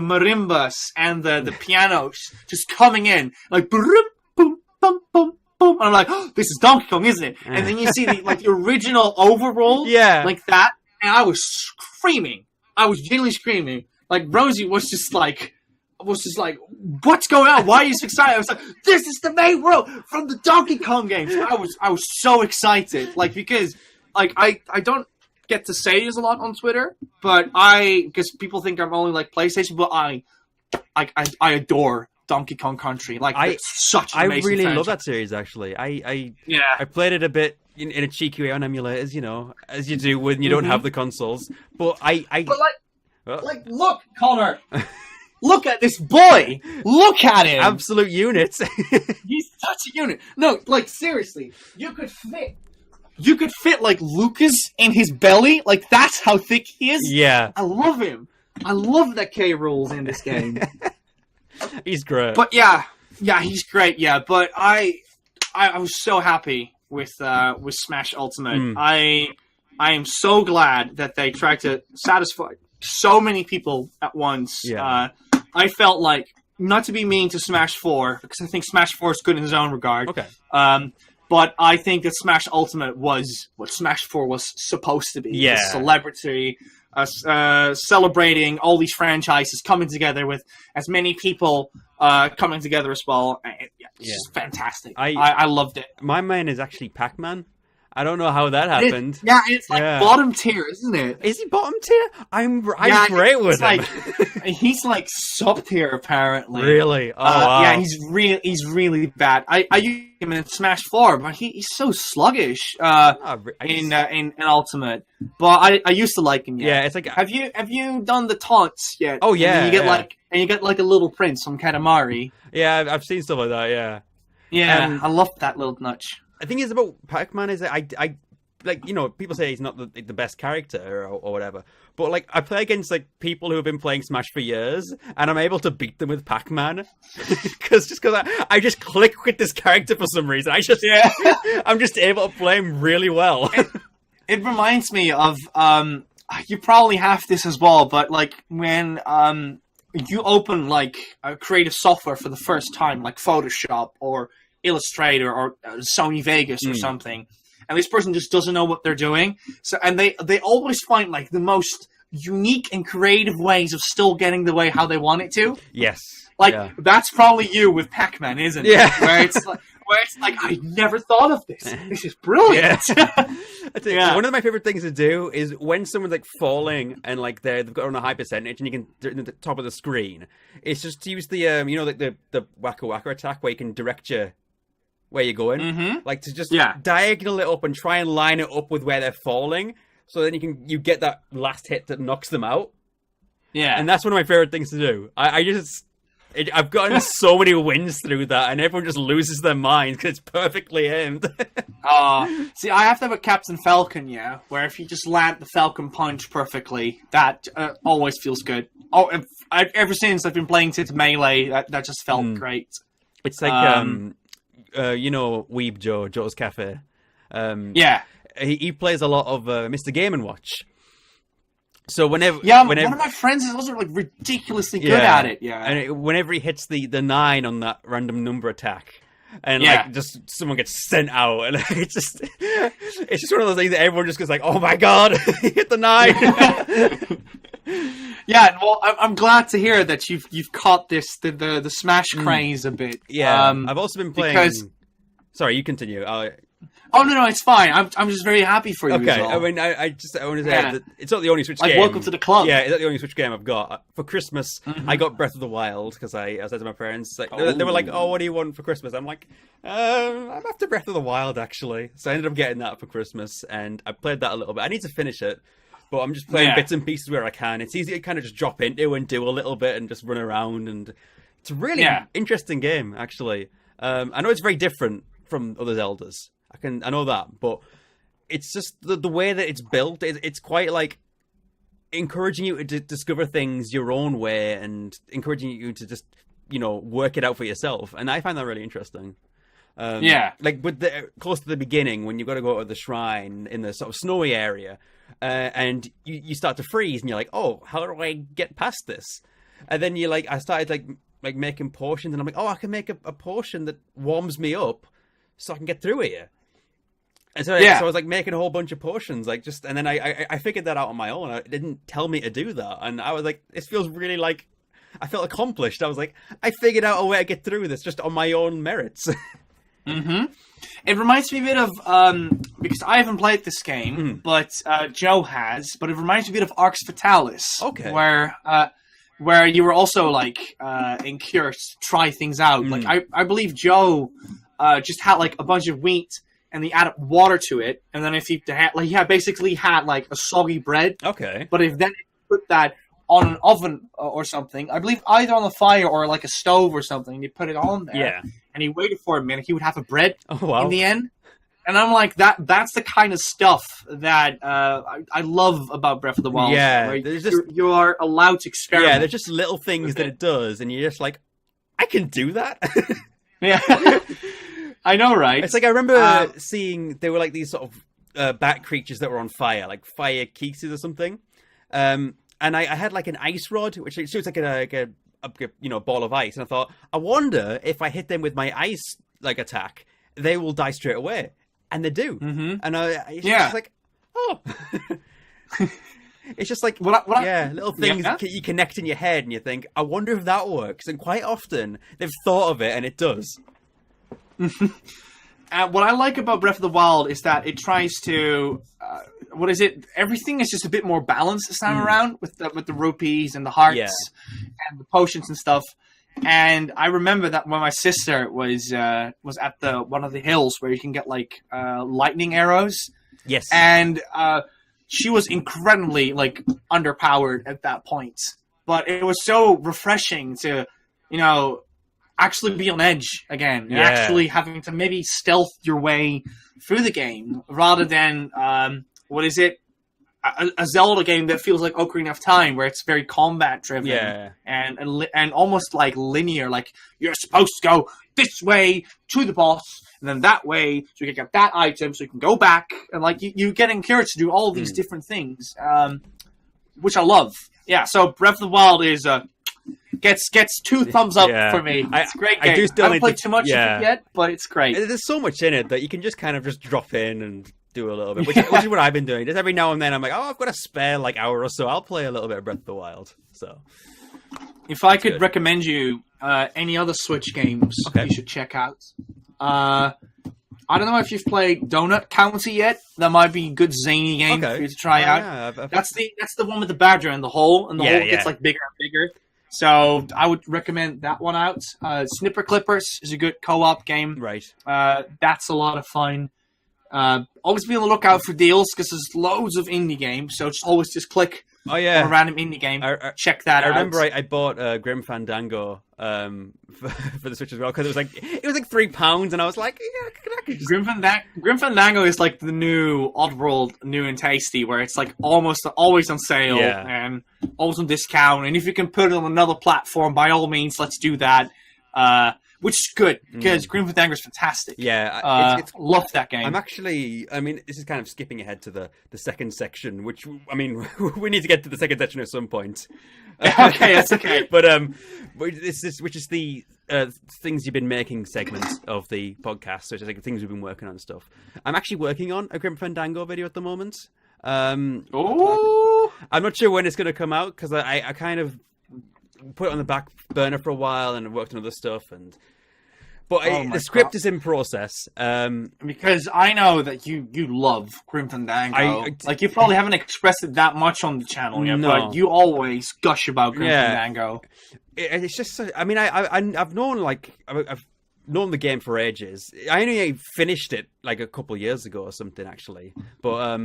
marimbas and the pianos just coming in, like boom, boom, boom, boom, boom. And I'm like, oh, this is Donkey Kong, isn't it? And then you see the original overworld, like that, and I was screaming. I was genuinely screaming. Like Rosie was just like, what's going on? Why are you so excited? I was like, this is the main world from the Donkey Kong games. I was so excited, because I don't get to say this a lot on Twitter, but because people think I'm only like PlayStation, but I adore Donkey Kong Country. It's such an amazing really franchise. love that series. Actually, I played it a bit in a cheeky way on emulators, as you do when you don't have the consoles. But look, Connor. Look at this boy. Look at him. Absolute unit. He's such a unit. No, seriously, you could fit like Lucas in his belly. That's how thick he is. Yeah. I love him. I love that K rules in this game. He's great. But yeah, he's great. Yeah, but I was so happy with Smash Ultimate. I am so glad that they tried to satisfy so many people at once. Yeah. I felt like, not to be mean to Smash 4, because I think Smash 4 is good in his own regard. Okay. But I think that Smash Ultimate was what Smash 4 was supposed to be. Yeah. A celebrity, celebrating all these franchises coming together with as many people coming together as well. It's just fantastic. I I loved it. My main is actually Pac-Man. I don't know how that happened. It's like bottom tier, isn't it? Is he bottom tier? I'm great with him. He's like sub tier apparently. Really? Oh wow. Yeah, he's really bad. I use him in Smash 4, but he's so sluggish in Ultimate. But I used to like him. Yeah, it's like have you done the taunts yet? Oh yeah, and you get like a little prince from Katamari. Yeah, I've seen stuff like that. Yeah. Yeah, I love that little nutch. The thing is about Pac-Man is that I like, you know, people say he's not the best character or whatever, but like I play against like people who have been playing Smash for years, and I'm able to beat them with Pac-Man because I just click with this character for some reason. I'm just able to play him really well. It reminds me of you probably have this as well, but like when you open like a creative software for the first time, like Photoshop or Illustrator or Sony Vegas or something, and this person just doesn't know what they're doing. So, and they always find like the most unique and creative ways of still getting the way how they want it to. Yes, like that's probably you with Pac-Man, isn't it? Yeah, where it's like I never thought of this. This is brilliant. Yeah. One of my favorite things to do is when someone's like falling and like they've got on a high percentage and you can do it at the top of the screen. It's just to use the you know, like the waka waka attack where you can direct where you're going, like to just diagonal it up and try and line it up with where they're falling, so then you get that last hit that knocks them out. Yeah, and that's one of my favorite things to do. I've gotten so many wins through that, and everyone just loses their minds because it's perfectly aimed. See, I have to have a Captain Falcon, where if you just land the Falcon punch perfectly, that always feels good. Oh, ever since I've been playing Tits Melee, that just felt great. It's like you know, Weeb Joe's Cafe. He plays a lot of Mr. Game & Watch. So whenever one of my friends is also like ridiculously good at it. Yeah, and whenever he hits the 9 on that random number attack, and like just someone gets sent out, and it's just one of those things that everyone just goes like, "Oh my god, he hit the 9!" Yeah, well, I'm glad to hear that you've caught the Smash craze a bit. Yeah, I've also been playing. Sorry, you continue. Oh no, it's fine. I'm just very happy for you. Okay, as well. I mean, I want to say that it's not the only Switch game. Welcome to the club. Yeah, it's not the only Switch game I've got. For Christmas, I got Breath of the Wild because I said to my parents, like, they were like, "Oh, what do you want for Christmas?" I'm like, "I'm after Breath of the Wild, actually." So I ended up getting that for Christmas, and I played that a little bit. I need to finish it, but I'm just playing bits and pieces where I can. It's easy to kind of just drop into and do a little bit and just run around, and it's a really interesting game, actually. I know it's very different from other Zeldas. I know that, but it's just the way that it's built. It's quite like encouraging you to discover things your own way and encouraging you to just, you know, work it out for yourself. And I find that really interesting. Like with close to the beginning when you've got to go to the shrine in the sort of snowy area, and you start to freeze and you're like, oh, how do I get past this? And then I started like making potions, and I'm like, oh, I can make a potion that warms me up so I can get through here. And so I was like making a whole bunch of potions, and then I figured that out on my own. It didn't tell me to do that, and I was like, this feels really like I felt accomplished. I was like, I figured out a way to get through this just on my own merits. It reminds me a bit of because I haven't played this game, but Joe has. But it reminds me a bit of Arx Fatalis, where you were also like encouraged to try things out. Like I believe Joe just had like a bunch of wheat. And they added water to it, and then if he basically had like a soggy bread. Okay. But if then you put that on an oven or something, I believe either on the fire or like a stove or something, and you put it on there. Yeah. And he waited for a minute, he would have a bread in the end. And I'm like, that's the kind of stuff that I love about Breath of the Wild. Yeah. Where you are allowed to experiment. Yeah, there's just little things that it does, and you're just like, I can do that. Yeah. I know, right? It's like I remember seeing there were like these sort of bat creatures that were on fire, like fire keekses or something. And I had like an ice rod, which shoots like a ball of ice. And I thought, I wonder if I hit them with my ice like attack, they will die straight away, and they do. And it's just like, oh, it's just like little things you connect in your head, and you think, I wonder if that works. And quite often they've thought of it, and it does. What I like about Breath of the Wild is that it tries to, everything is just a bit more balanced this time around with the rupees and the hearts and the potions and stuff. And I remember that when my sister was at one of the hills where you can get like lightning arrows. Yes. And she was incredibly like underpowered at that point. But it was so refreshing to, actually be on edge again. And actually having to maybe stealth your way through the game rather than, a Zelda game that feels like Ocarina of Time, where it's very combat driven and almost like linear. Like you're supposed to go this way to the boss and then that way so you can get that item so you can go back and like you get encouraged to do all these different things, which I love. Yeah, so Breath of the Wild is gets 2 thumbs up for me. It's a great game. I haven't played too much of it yet, but it's great. There's so much in it that you can just kind of just drop in and do a little bit, which is what I've been doing. Just every now and then I'm like, oh, I've got a spare like hour or so. I'll play a little bit of Breath of the Wild. So, if I could recommend you any other Switch games you should check out. I don't know if you've played Donut County yet. That might be a good zany game for you to try out. Yeah, that's the one with the badger and the hole gets like bigger and bigger. So I would recommend that one out. Snipper Clippers is a good co-op game. Right. That's a lot of fun. Always be on the lookout for deals because there's loads of indie games. So just click on a random indie game. Check that out. I remember I bought Grim Fandango for the Switch as well because it was like £3 and I was like, I could just... Grim Fandango is like the new Oddworld, new and tasty, where it's like almost always on sale and always on discount. And if you can put it on another platform, by all means, let's do that. Which is good because Grim Fandango is fantastic. Yeah, it's love that game. This is kind of skipping ahead to the second section, which we need to get to the second section at some point. Okay, that's okay. But which is the things you've been making segments of the podcast, which is like things we've been working on and stuff. I'm actually working on a Grim Fandango video at the moment. I'm not sure when it's going to come out because I kind of put it on the back burner for a while and worked on other stuff but the script is in process because I know that you love Grim Fandango. Like you probably haven't expressed it that much on the channel yet, but you always gush about Grim Fandango. It's just I've known I've known the game for ages. I only finished it like a couple of years ago or something actually, but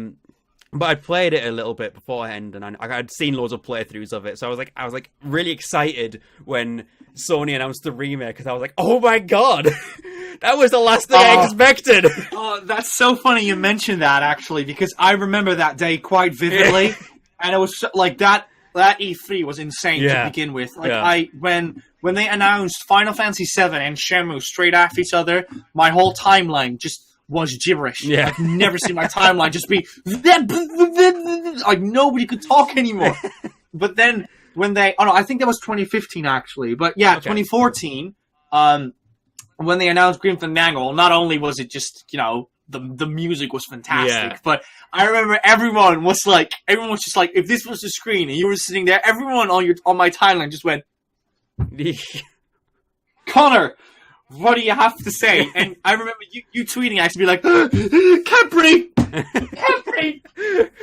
I played it a little bit beforehand, and I'd seen loads of playthroughs of it. So I was really excited when Sony announced the remake because I was like, "Oh my god, that was the last thing I expected." Oh, that's so funny you mentioned that actually, because I remember that day quite vividly, and it was like that E3 was insane to begin with. Like when they announced Final Fantasy VII and Shenmue straight after each other, my whole timeline just was gibberish. I've never seen my timeline just be like nobody could talk anymore. But then when I think that was 2015 actually, but 2014, when they announced Grim Fandango, not only was it just the music was fantastic, but I remember everyone was just like, if this was the screen and you were sitting there, everyone on my timeline just went, Connor, what do you have to say? And I remember you tweeting actually be like, can't breathe.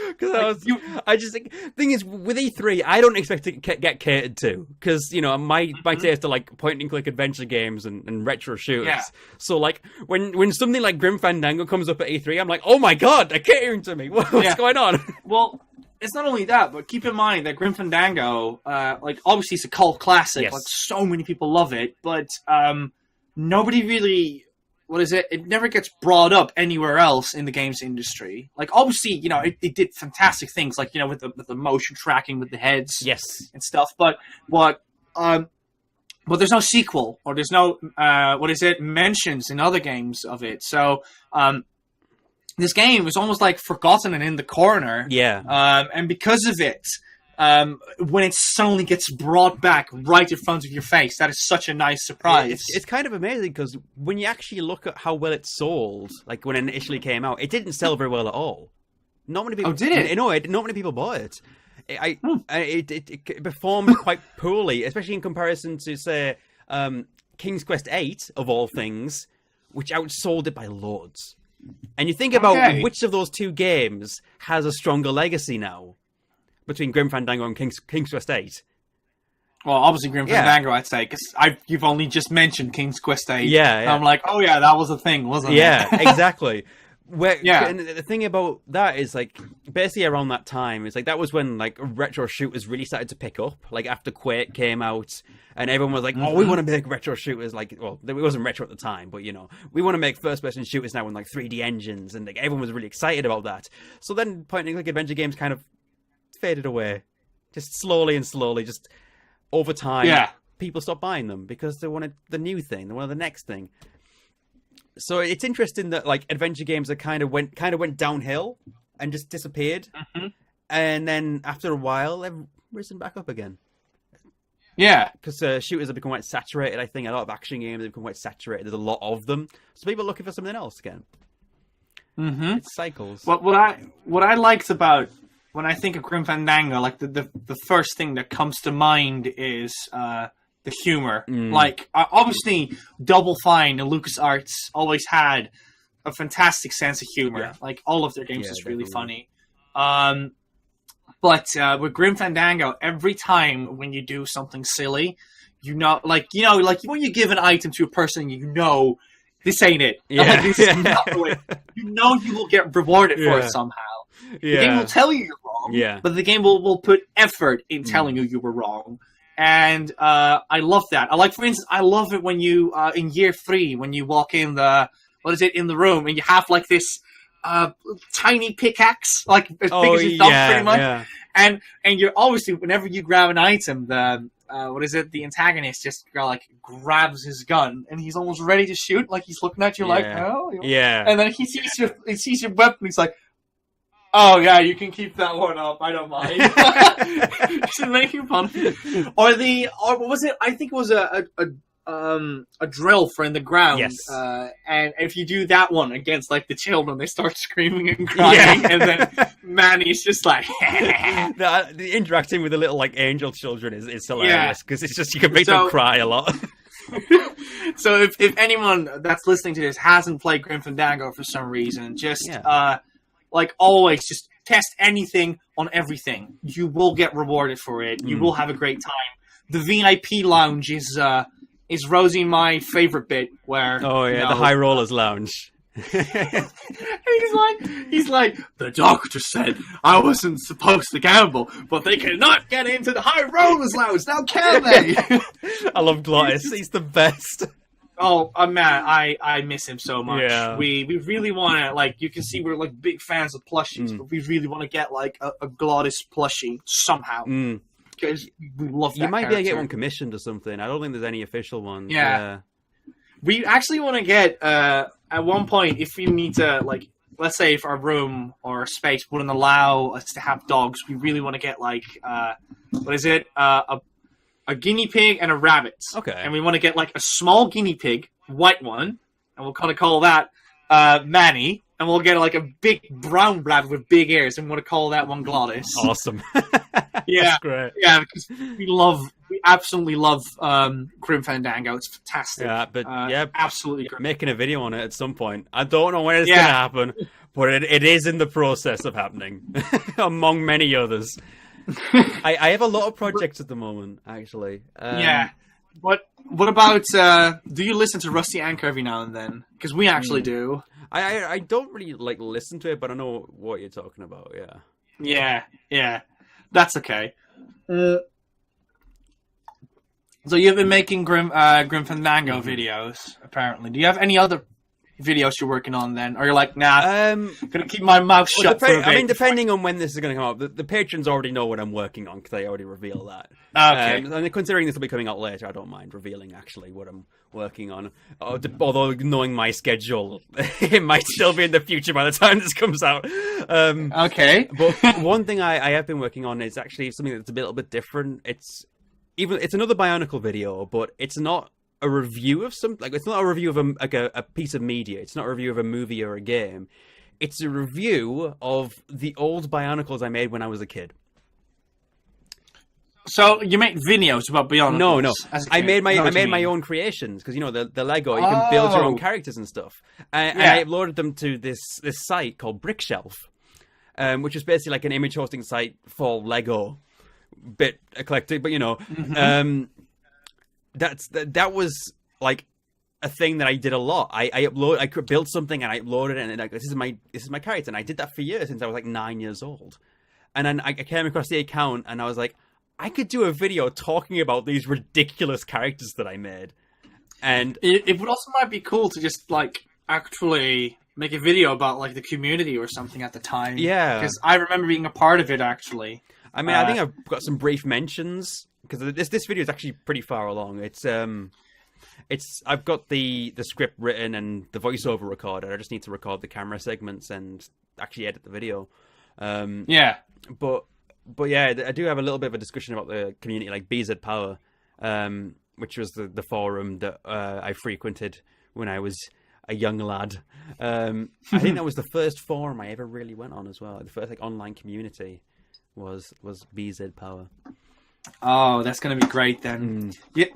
Because I just think, thing is with E3, I don't expect to get catered to because my taste are like point and click adventure games and retro shooters. Yeah. So like when something like Grim Fandango comes up at E3, I'm like, oh my god, they're catering to me. What's going on? Well, it's not only that, but keep in mind that Grim Fandango, obviously it's a cult classic. Yes. Like so many people love it, but nobody really, it never gets brought up anywhere else in the games industry. Like, obviously, it did fantastic things, like, with the motion tracking with the heads and stuff. But there's no sequel, or there's no, mentions in other games of it. So, this game was almost like forgotten and in the corner. Yeah. And because of it, when it suddenly gets brought back right in front of your face, that is such a nice surprise. It's kind of amazing because when you actually look at how well it sold, like when it initially came out, it didn't sell very well at all. Not many people. Oh, did it? No, not many people bought it. It performed quite poorly, especially in comparison to say King's Quest VIII of all things, which outsold it by loads. And you think about which of those two games has a stronger legacy now between Grim Fandango and King's Quest 8. Well, obviously Grim Fandango, I'd say, because you've only just mentioned King's Quest 8. Yeah, and I'm like, oh yeah, that was a thing, wasn't it? Yeah, exactly. And the thing about that is, like, basically around that time, it's like that was when like retro shooters really started to pick up. Like after Quake came out, and everyone was like, "Oh, we want to make retro shooters." Like, well, it wasn't retro at the time, but you know, we want to make first-person shooters now in like 3D engines, and like everyone was really excited about that. So then, point-and-click adventure games kind of faded away, just slowly, just over time. Yeah. People stopped buying them because they wanted the new thing, they wanted the next thing. So it's interesting that like adventure games are kind of went downhill and just disappeared, and then after a while they've risen back up again. Yeah, because shooters have become quite saturated. I think a lot of action games have become quite saturated. There's a lot of them, so people are looking for something else again. It cycles. What I liked about when I think of Grim Fandango, like the first thing that comes to mind is the humor. Like, obviously, Double Fine and LucasArts always had a fantastic sense of humor. Yeah. Like, all of their games is really funny. But with Grim Fandango, every time when you do something silly, like when you give an item to a person, this ain't it. Yeah. Like, this is not the way. You will get rewarded for it somehow. The game will tell you you're wrong, but the game will put effort in telling you were wrong. And I love that. For instance, I love it when you, in year 3, when you walk in in the room, and you have like this tiny pickaxe, like as big as your thumb, pretty much. Yeah. And you're obviously, whenever you grab an item, the antagonist just like grabs his gun, and he's almost ready to shoot, like he's looking at you like, oh. Yeah. And then he sees your weapon, he's like, oh yeah, you can keep that one up. I don't mind. Just making fun of it. Or what was it? I think it was a drill for in the ground. Yes. And if you do that one against like the children, they start screaming and crying, and then Manny's just like. the interacting with the little like angel children is hilarious because it's just you can make them cry a lot. So if anyone that's listening to this hasn't played Grim Fandango for some reason, just like always, just test anything on everything. You will get rewarded for it. You will have a great time. The VIP lounge is Rosie my favorite bit. Where the High Rollers lounge. he's like, the doctor said I wasn't supposed to gamble, but they cannot get into the High Rollers lounge now, can they? I love Glottis. He's the best. Oh, man, I miss him so much. Yeah. We really want to, like, you can see we're, like, big fans of plushies, but we really want to get, like, a Glottis plushie somehow. Because we love that You might be able to get one commissioned or something. I don't think there's any official ones. Yeah. We actually want to get, at one point, if we need to, like, let's say if our room or space wouldn't allow us to have dogs, we really want to get, like, a guinea pig and a rabbit. Okay. And we want to get like a small guinea pig, white one, and we'll kind of call that Manny. And we'll get like a big brown rabbit with big ears, and we want to call that one Glottis. Awesome. Yeah. That's great. Yeah, because we absolutely love Grim Fandango. It's fantastic. Yeah, but absolutely great. Making a video on it at some point. I don't know when it's going to happen, but it is in the process of happening, among many others. I have a lot of projects at the moment, actually. What about, do you listen to Rusty Anchor every now and then? Because we actually do. I don't really, like, listen to it, but I know what you're talking about, Yeah. That's okay. So you've been making Grim Fandango videos, apparently. Do you have any other videos you're working on then? Or you're like, nah, gonna keep my mouth shut for a bit. I mean, depending on when this is going to come up, the patrons already know what I'm working on because I already reveal that. Okay. And considering this will be coming out later, I don't mind revealing actually what I'm working on. Although knowing my schedule, it might still be in the future by the time this comes out. Okay. But one thing I have been working on is actually something that's a little bit different. It's another Bionicle video, but it's not a review of it's not a review of a piece of media. It's not a review of a movie or a game. It's a review of the old Bionicles I made when I was a kid. So you make videos about Bionicles? No. I made my own creations because the Lego, you can build your own characters and stuff. And I uploaded them to this site called Brickshelf, which is basically like an image hosting site for Lego. Bit eclectic, but that was like a thing that I did a lot. I could build something and I uploaded it, and like this is my character, and I did that for years since I was like 9 years old. And then I came across the account and I was like, I could do a video talking about these ridiculous characters that I made. And it would also might be cool to just like actually make a video about like the community or something at the time. Yeah, because I remember being a part of it actually. I mean, I think I've got some brief mentions because this video is actually pretty far along. I've got the script written and the voiceover recorded. I just need to record the camera segments and actually edit the video. But yeah, I do have a little bit of a discussion about the community, like BZ Power, which was the forum that I frequented when I was a young lad. I think that was the first forum I ever really went on as well. The first like online community was BZ Power. Oh, that's gonna be great then. Yeah,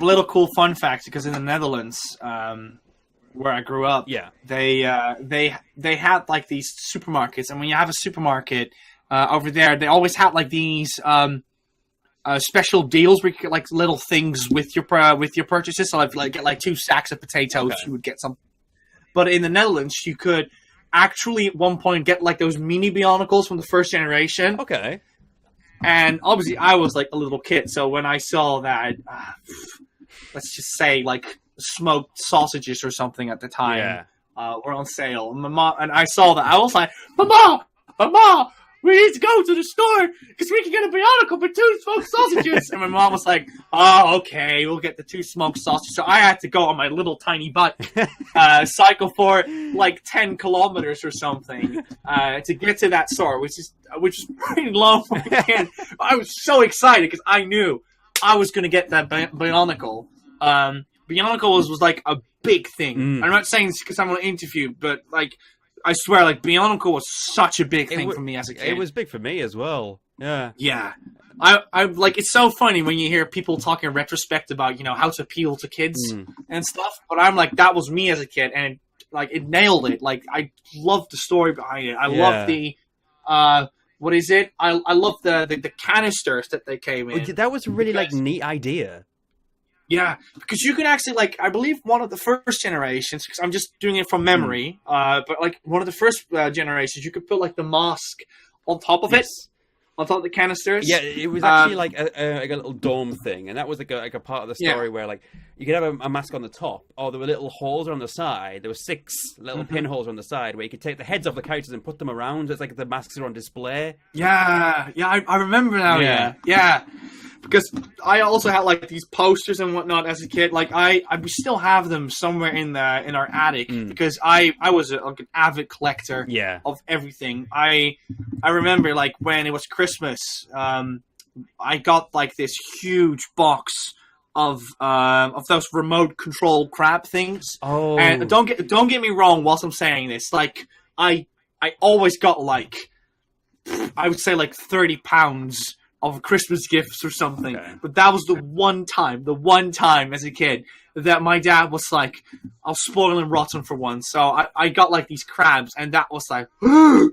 little cool fun fact, because in the Netherlands, where I grew up, they had like these supermarkets, and when you have a supermarket over there, they always had like these special deals where you get like little things with your purchases. So like get like 2 sacks of potatoes, you would get some. But in the Netherlands, you could actually at one point get like those mini Bionicles from the first generation. Okay. And obviously, I was like a little kid, so when I saw that, let's just say like smoked sausages or something at the time were on sale, and my mom and I saw that, I was like, Mama, we need to go to the store because we can get a Bionicle for 2 smoked sausages. And my mom was like, oh, okay, we'll get the 2 smoked sausages. So I had to go on my little tiny butt, cycle for like 10 kilometers or something to get to that store, which is pretty long for a kid. I was so excited because I knew I was going to get that Bionicle. Bionicle was like a big thing. I'm not saying this because I'm on an interview, but like, I swear, like, Bionicle was such a big thing for me as a kid. It was big for me as well. Yeah. Yeah. I like, it's so funny when you hear people talking in retrospect about, how to appeal to kids and stuff. But I'm like, that was me as a kid, and it nailed it. Like, I love the story behind it. I love the, what is it? I love the canisters that they came in. That was a really, neat idea. Yeah, because you can actually, I believe one of the first generations, because I'm just doing it from memory, but, one of the first generations, you could put, the mask on top of it, on top of the canisters. Yeah, it was actually, a little dome thing, and that was, a part of the story where, you could have a mask on the top, or there were little holes on the side. There were 6 little pinholes on the side where you could take the heads off the characters and put them around. It's like the masks are on display. Yeah, I remember now, yeah. Because I also had these posters and whatnot as a kid. I still have them somewhere in our attic because I was an avid collector of everything. I remember when it was Christmas, I got this huge box of those remote control crab things. Oh, and don't get me wrong whilst I'm saying this. I always got I would say 30 pounds of Christmas gifts or something. Okay. But that was the one time as a kid that my dad was like, I'll spoil and rotten for one. So I got these crabs, and that was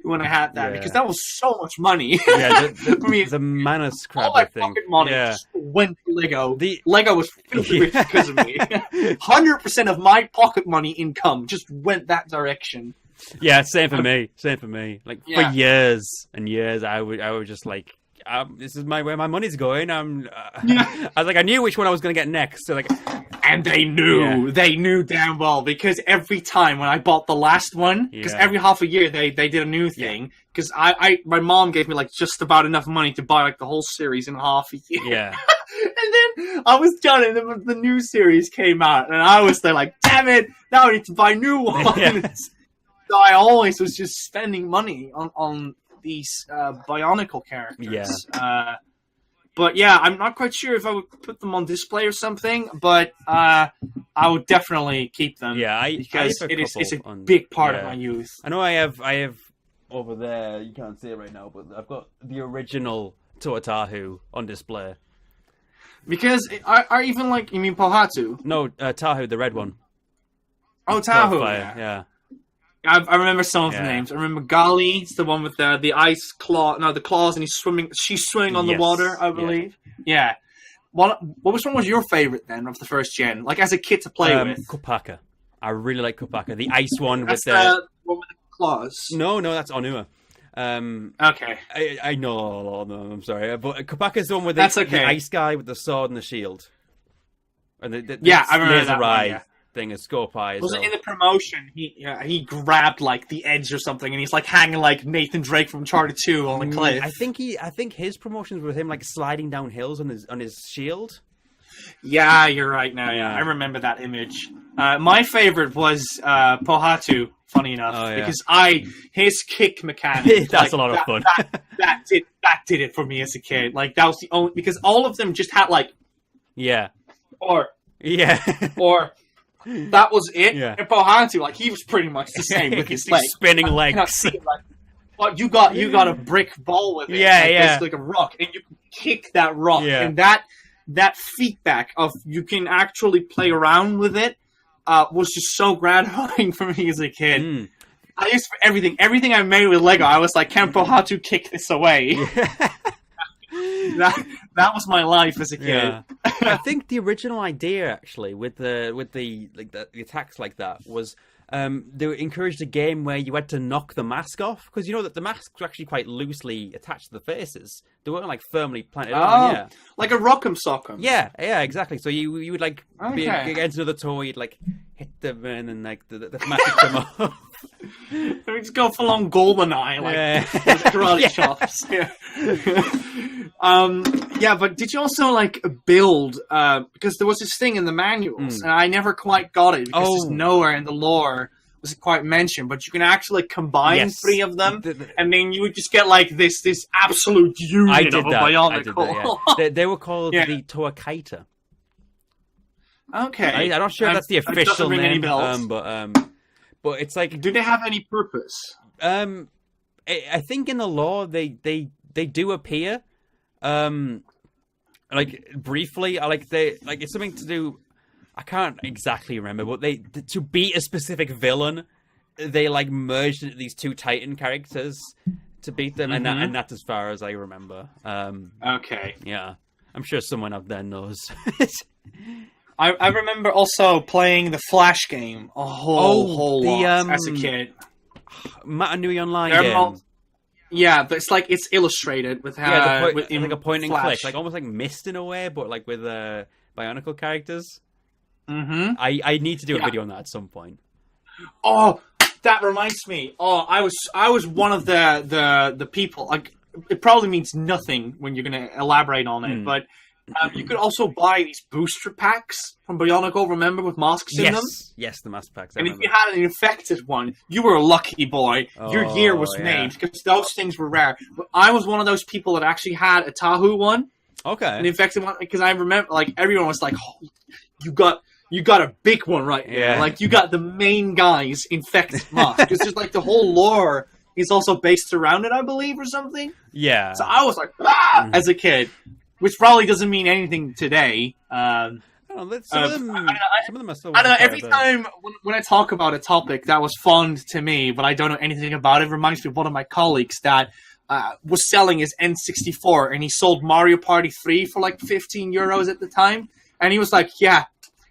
when I had that, because that was so much money. Yeah, for me, the Manus crab, all my I think. Pocket money just went to Lego. Lego was filthy rich because of me. 100% of my pocket money income just went that direction. Yeah, same for me. For years and years, I would just this is where my money's going. I was I knew which one I was going to get next. So and they knew damn well, because every time when I bought the last one, because every half a year they did a new thing. Because my mom gave me just about enough money to buy the whole series in half a year. Yeah. And then I was done, and then the new series came out, and I was there damn it, now I need to buy new ones. Yeah. So I always was just spending money on these Bionicle characters. Yeah. But yeah, I'm not quite sure if I would put them on display or something, but I would definitely keep them. Yeah, because it's a big part of my youth. I know I have over there, you can't see it right now, but I've got the original Tahu on display. Because are even like, you mean Pohatu? No, Tahu, the red one. Oh, Tahu. Yeah. I remember some of the names. I remember Gali, it's the one with the ice claw, the claws, and she's swimming on the water, I believe. Yeah. Which one was your favorite then of the first gen? Like as a kid to play with? Kopaka. I really like Kopaka. The ice one that's with the one with the claws. No, that's Onua. Okay. I know all of them, I'm sorry. But Kopaka's the one with the ice guy with the sword and the shield. And the I remember that one, thing, a scope eye. Was it in the promotion? He grabbed like the edge or something, and he's like hanging like Nathan Drake from Uncharted 2 on the cliff. I think his promotions were with him like sliding down hills on his shield. Yeah, you're right now. Yeah, I remember that image. My favorite was Pohatu. Funny enough, because his kick mechanic. That's a lot of fun. that did it for me as a kid. Like that was the only, because all of them just had like or that was it. Yeah. And Pohatu, like he was pretty much the same with his legs. Spinning legs. But you got a brick ball with it. Basically like a rock, and you can kick that rock, and that feedback of you can actually play around with it was just so gratifying for me as a kid. I used for everything I made with Lego. I was like, can Pohatu kick this away? That was my life as a kid. Yeah. I think the original idea actually with the attacks like that was they encouraged a game where you had to knock the mask off, because you know that the masks were actually quite loosely attached to the faces. They weren't like firmly planted on. Yeah, like a rock'em sock'em. Yeah, exactly. So you would like be against another toy, you'd like hit them and then like the mask would come off. We just go full on GoldenEye, like karate chops. But did you also like build? Because there was this thing in the manuals, and I never quite got it because it's nowhere in the lore was it quite mentioned. But you can actually combine 3 of them, and then you would just get like this absolute unit of a Bionicle. They were called the Toakaita. Okay, I'm not sure that's the official name, but it's like, do they have any purpose? I think in the lore they do appear, like briefly. It's something to do. I can't exactly remember, but to beat a specific villain, they like merged into these 2 Titan characters to beat them, and that's as far as I remember. Okay, yeah, I'm sure someone out there knows. I remember also playing the Flash game a whole lot as a kid. Matanui Online game. Yeah, but it's illustrated with how like a point and click, like almost like Myst in a way, but like with Bionicle characters. I need to do a video on that at some point. Oh, that reminds me. Oh, I was one of the people. Like, it probably means nothing when you're going to elaborate on it, but. You could also buy these booster packs from Bionicle, remember, with masks in them? Yes, the mask packs. And if you had an infected one, you were a lucky boy. Your year was made, because those things were rare. But I was one of those people that actually had a Tahu one. Okay. An infected one, because I remember, like, everyone was like, oh, you got a big one right here. Yeah. Like, you got the main guy's infected mask. Because just, like, the whole lore is also based around it, I believe, or something. Yeah. So I was like, as a kid. Which probably doesn't mean anything today. Some of them are still. I don't know. Every time when I talk about a topic that was fun to me, but I don't know anything about it, reminds me of one of my colleagues that was selling his N64, and he sold Mario Party 3 for like €15 at the time. And he was like, "Yeah,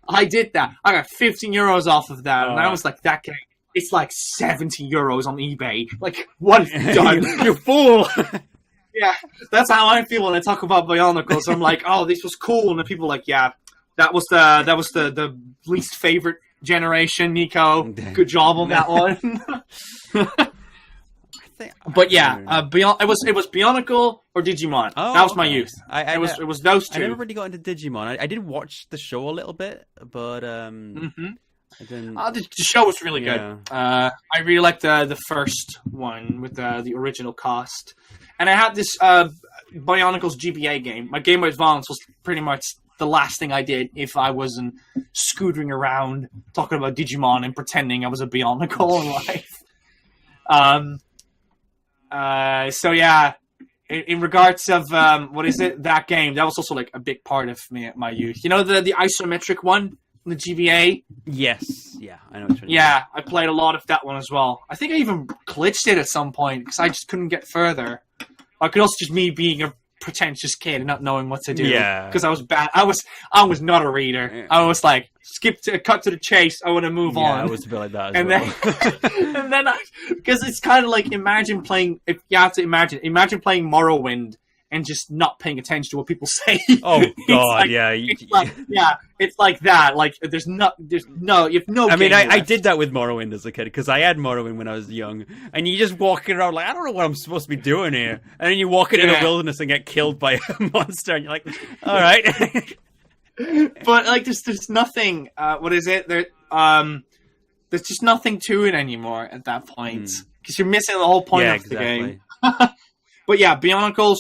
I did that. I got €15 off of that." And I was like, "That game, it's like €70 on eBay. Like, what have you done, you fool?" Yeah, that's how I feel when I talk about Bionicles. I'm like, oh, this was cool, and the people are like, yeah, that was the least favorite generation, Nico. Good job on that one. But yeah, it was Bionicle or Digimon. That was my youth. It was those 2. I never really got into Digimon. I did watch the show a little bit, but I didn't. The show was really good. I really liked the first one with the original cast. And I had this Bionicle's GBA game. My Game Boy Advance was pretty much the last thing I did if I wasn't scootering around talking about Digimon and pretending I was a Bionicle in life. So yeah, in regards of what is it? That game that was also like a big part of my youth. You know the isometric one, the GBA. Yes, yeah, I know. What you're Yeah, I played a lot of that one as well. I think I even glitched it at some point because I just couldn't get further. Or it could also just me being a pretentious kid and not knowing what to do. Yeah, because I was bad. I was not a reader. Yeah. I was like cut to the chase. I want to move on. Yeah, I was a bit like that as and well. Then, and then because it's kind of like imagine playing. If you have to imagine playing Morrowind and just not paying attention to what people say. Oh God, like, yeah, it's like that. Like there's no, you have no. I mean, I did that with Morrowind as a kid because I had Morrowind when I was young, and you just walking around like I don't know what I'm supposed to be doing here, and then you walk into the wilderness and get killed by a monster, and you're like, all right. But like, there's nothing. What is it? There's just nothing to it anymore at that point because you're missing the whole point of the game. But yeah, Bionicles.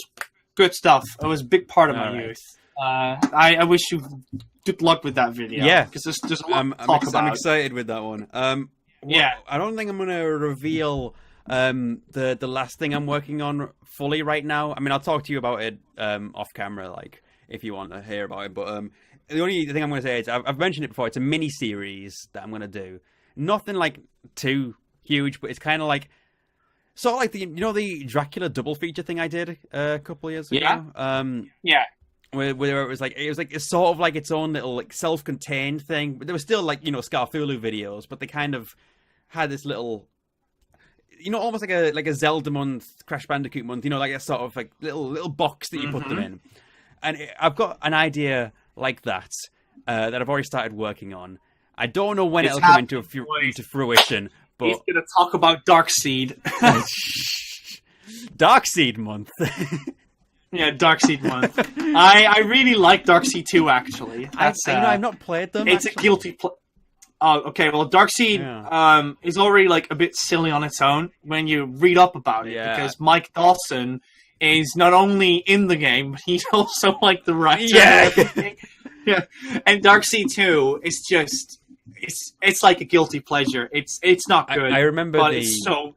Good stuff. It was a big part of my youth. I wish you good luck with that video. Yeah, because there's a lot to talk about. I'm excited with that one. Yeah, I don't think I'm going to reveal the last thing I'm working on fully right now. I mean, I'll talk to you about it off camera, like if you want to hear about it. But the only thing I'm going to say is I've mentioned it before. It's a mini series that I'm going to do. Nothing like too huge, but it's kind of like. Sort of like the Dracula double feature thing I did a couple of years ago. Yeah. Where it was like it's sort of like its own little like self-contained thing, but there was still like Scarfulhu videos, but they kind of had this little, almost like a Zelda month, Crash Bandicoot month, like a sort of like little box that you put them in. And I've got an idea like that that I've already started working on. I don't know when it'll come into fruition. But he's going to talk about Darkseed. Darkseed month. Yeah, Darkseed month. I really like Darkseed 2, actually. That's, I've not played them. It's actually a guilty Oh, okay. Well, Darkseed is already like a bit silly on its own when you read up about it because Mike Dawson is not only in the game, but he's also like the writer. Yeah. Yeah. And Darkseid 2 is just it's like a guilty pleasure. It's not good. I remember but it's so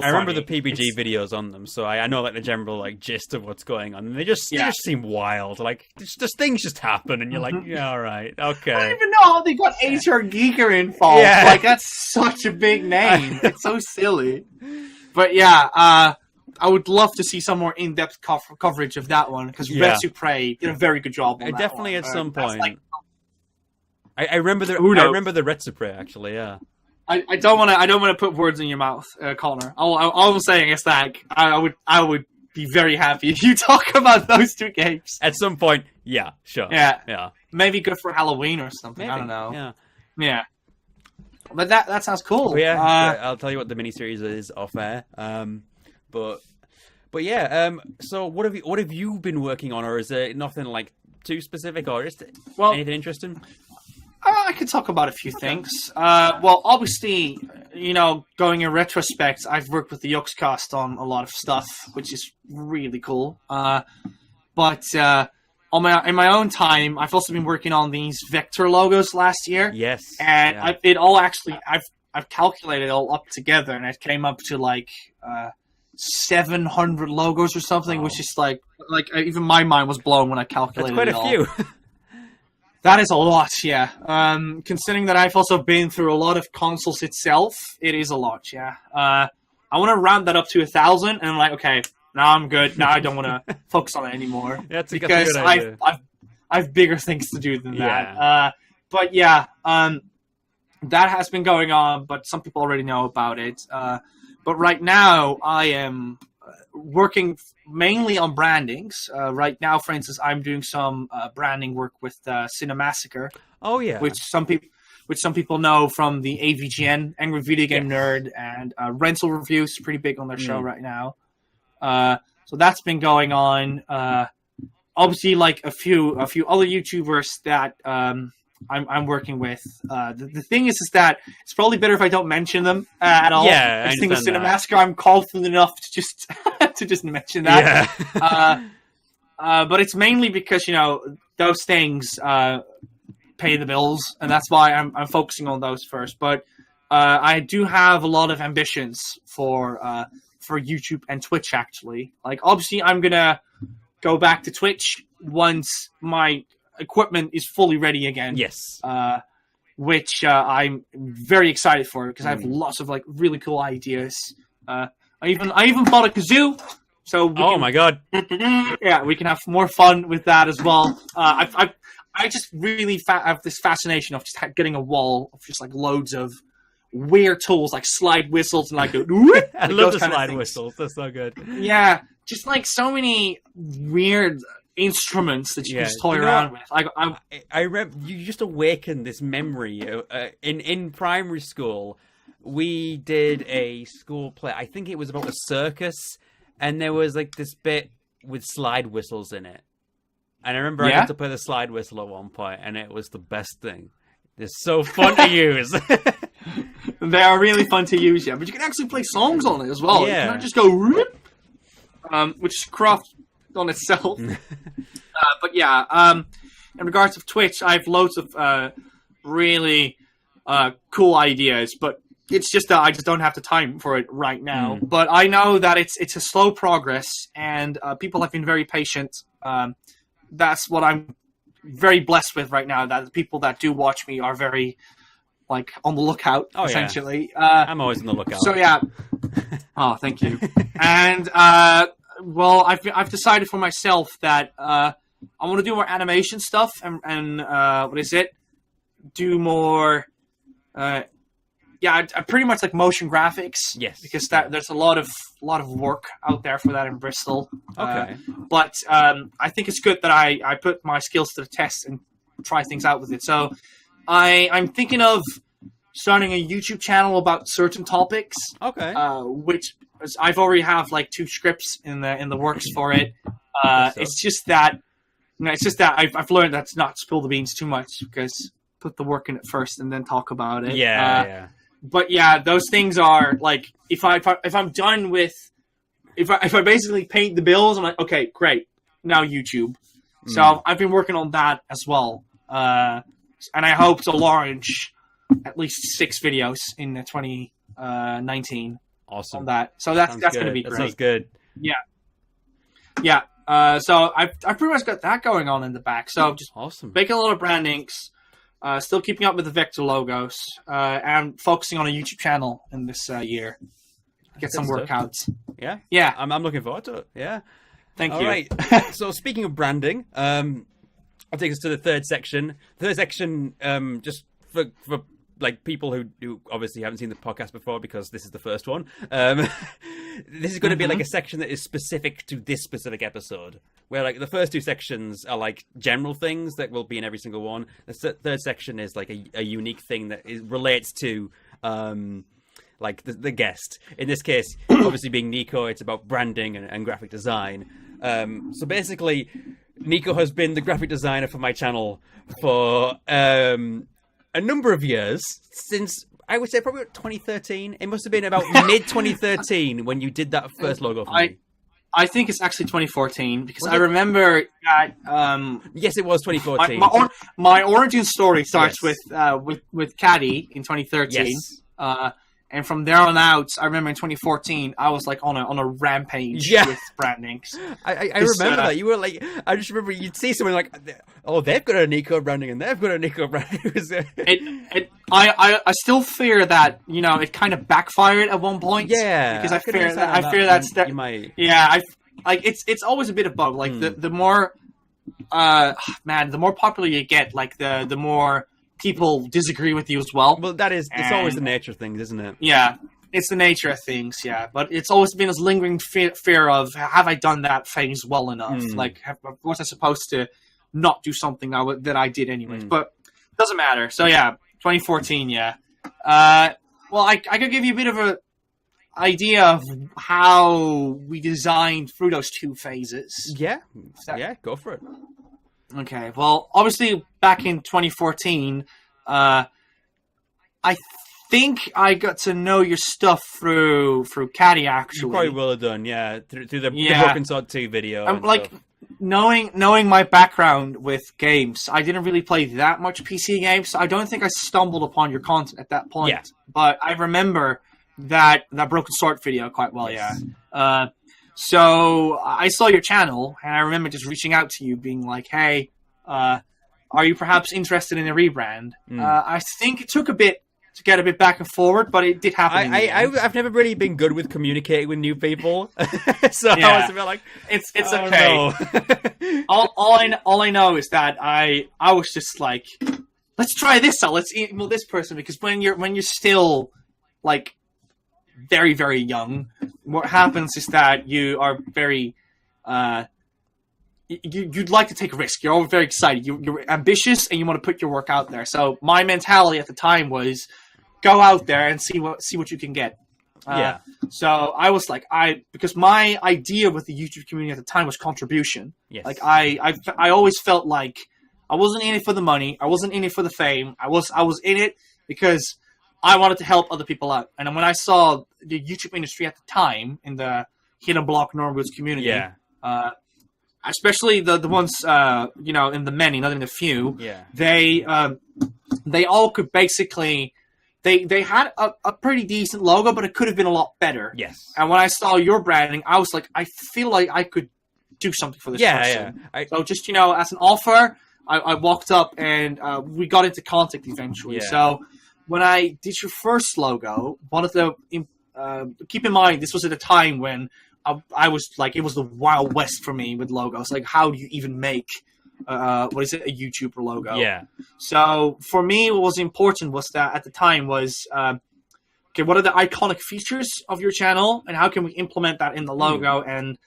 funny. I remember the PBG videos on them, so I know like the general like gist of what's going on. And they just seem wild. Like just things just happen, and you're like, yeah, all right, okay. I don't even know how they got HR Giger involved. Yeah. Like that's such a big name. It's so silly. But yeah, I would love to see some more in-depth coverage of that one because Red Supre did a very good job on that definitely one. At some point. Like, I remember the Red Supre actually. Yeah. I don't want to put words in your mouth, Connor. All I'm saying is that I would be very happy if you talk about those two games at some point. Yeah, sure. Yeah. Maybe good for Halloween or something. Maybe. I don't know. Yeah. But that sounds cool. Well, yeah. I'll tell you what the miniseries is off air. But yeah. So what have you been working on, or is it nothing like too specific, or is it anything interesting? I could talk about a few things. Well, obviously, going in retrospect, I've worked with the Yogscast on a lot of stuff, which is really cool. But in my own time, I've also been working on these vector logos last year. Yes, and I've calculated it all up together, and it came up to like 700 logos or something, which is like even my mind was blown when I calculated. That's quite a few. That is a lot, yeah. Considering that I've also been through a lot of consoles itself, it is a lot, yeah. I want to round that up to 1,000, and I'm like, okay, now I'm good. Now I don't want to focus on it anymore because I've bigger things to do than that. But yeah, that has been going on, but some people already know about it. But right now, I am working mainly on brandings. Right now, for instance, I'm doing some branding work with Cinemassacre. Oh yeah, which some people know from the AVGN, Angry Video Game Nerd, and Rental Reviews, pretty big on their show right now. So that's been going on. Obviously, like a few other YouTubers that I'm working with. The thing is that it's probably better if I don't mention them at all. Yeah, I think with Cinemassacre, I'm confident enough to just to just mention that. Yeah. But it's mainly because those things pay the bills, and that's why I'm focusing on those first. But I do have a lot of ambitions for for YouTube and Twitch, actually. Like, obviously, I'm going to go back to Twitch once my equipment is fully ready again. Yes. Which I'm very excited for, because I have lots of like really cool ideas. I even bought a kazoo. So my god. Yeah, we can have more fun with that as well. I just really have this fascination of just getting a wall of just like loads of weird tools, like slide whistles and like I love the slide whistles. They're so good. Yeah, just like so many weird instruments that you can just toy around with. I remember you just awakened this memory. In primary school, we did a school play. I think it was about a circus, and there was like this bit with slide whistles in it. And I remember I got to play the slide whistle at one point, and it was the best thing. They're so fun to use. They are really fun to use, yeah. But you can actually play songs on it as well. Yeah. You cannot just go, which is craft on itself. But yeah, in regards to Twitch, I have loads of really cool ideas, but it's just that I just don't have the time for it right now. But I know that it's a slow progress, and people have been very patient. That's what I'm very blessed with right now, that the people that do watch me are very like on the lookout, essentially. Yeah. I'm always on the lookout. So yeah. Oh, thank you. And well, I've decided for myself that I want to do more animation stuff and what is it? Do more I pretty much like motion graphics. Yes. Because there's a lot of work out there for that in Bristol. Okay. But I think it's good that I put my skills to the test and try things out with it. So I'm thinking of starting a YouTube channel about certain topics. Okay. Which I've already have like 2 scripts in the works for it. It's just that I've learned that's not spill the beans too much, because put the work in it first and then talk about it. Yeah. But yeah, those things are like, if I'm done with, if I basically paint the bills, I'm like, okay, great, now YouTube. So I've been working on that as well, and I hope to launch at least 6 videos in 2019. Awesome. On that, so that's going to be great. That sounds good. Yeah. So I've pretty much got that going on in the back. So just awesome. making a lot of brand inks. Still keeping up with the Vector logos, and focusing on a YouTube channel in this year. Get some workouts. Yeah. I'm looking forward to it. Yeah. Thank you. All right. So speaking of branding, I'll take us to the third section. Third section, just for like people who obviously haven't seen the podcast before, because this is the first one. This is going to be like a section that is specific to this specific episode, where like the first 2 sections are like general things that will be in every single one. The third section is like a unique thing that relates to like the guest. In this case, obviously being Nico, it's about branding and graphic design. So basically, Nico has been the graphic designer for my channel for a number of years, since I would say probably 2013. It must have been about mid 2013 when you did that first logo for me. I think it's actually 2014, because I remember that. Yes, it was 2014. My origin story starts with Caddy in 2013. Yes. And from there on out, I remember in 2014, I was like on a rampage with brandings. I remember that. You were like, I just remember you'd see someone like, oh, they've got a Nico branding and they've got a Nico branding. I still fear that, it kind of backfired at one point. Yeah. Because I fear that you might. Yeah, it's always a bit of both. Like the more, the more popular you get, like the more people disagree with you as well. Well, it's always the nature of things, isn't it? Yeah, it's the nature of things, yeah. But it's always been this lingering fear of, have I done that phase well enough? Like, was I supposed to not do something that I did anyways? But it doesn't matter. So yeah, 2014, yeah. Well, I could give you a bit of a idea of how we designed through those 2 phases. Yeah, go for it. Okay, well, obviously, back in 2014, I think I got to know your stuff through Caddy, actually. You probably will have done, yeah, through the Broken Sword 2 video. I'm like, knowing my background with games, I didn't really play that much PC games, so I don't think I stumbled upon your content at that point. Yeah. But I remember that Broken Sword video quite well. Yes. Yeah. So I saw your channel, and I remember just reaching out to you, being like, "Hey, are you perhaps interested in a rebrand?" I think it took a bit to get a bit back and forward, but it did happen. I've never really been good with communicating with new people, so Yeah. I was a bit like, it's oh, okay. no. all I know is that I was just like, let's try this out. Let's email this person, because when you're still like very, very young, what happens is that you are very you'd like to take a risk. You're all very excited. You're ambitious, and you want to put your work out there. So my mentality at the time was go out there and see what you can get. Yeah. So I was like, because my idea with the YouTube community at the time was contribution. Yes. Like I always felt like I wasn't in it for the money. I wasn't in it for the fame. I was in it because I wanted to help other people out. And when I saw the YouTube industry at the time in the Hidden Block Norwoods community, Yeah. Especially the ones in the many, not in the few, Yeah. they all could basically they had a pretty decent logo, but it could have been a lot better. Yes. And when I saw your branding, I was like, I feel like I could do something for this person. Yeah. So just as an offer, I walked up and we got into contact eventually. Yeah. So when I did your first logo, one of the keep in mind this was at a time when I was like, it was the Wild West for me with logos. Like, how do you even make a YouTuber logo? Yeah. So for me, what was important was that at the time was, okay, what are the iconic features of your channel, and how can we implement that in the logo and,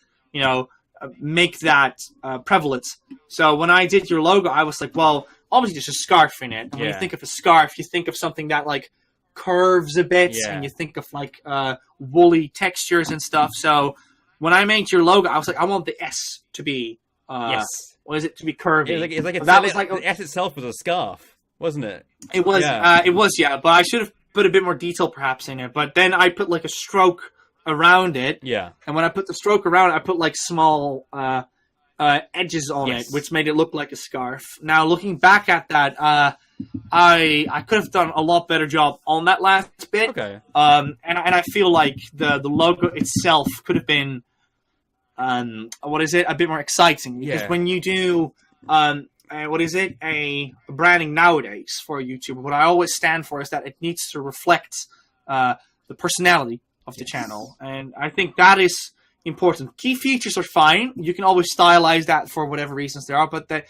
make that prevalent? So when I did your logo, I was like, well, obviously there's a scarf in it. And when you think of a scarf, you think of something that like curves a bit, and you think of like woolly textures and stuff. So when I made your logo, I was like, I want the S to be yes. to be curvy. The S itself was a scarf, wasn't it? It was. Yeah. It was. Yeah, but I should have put a bit more detail perhaps in it. But then I put like a stroke around it. Yeah. And when I put the stroke around it, I put like small edges on it, which made it look like a scarf. Now looking back at that, I could have done a lot better job on that last bit. Okay. And I feel like the logo itself could have been a bit more exciting, because when you do a branding nowadays for a YouTuber, what I always stand for is that it needs to reflect the personality of the channel, and I think that is important. Key features are fine. You can always stylize that for whatever reasons there are, but the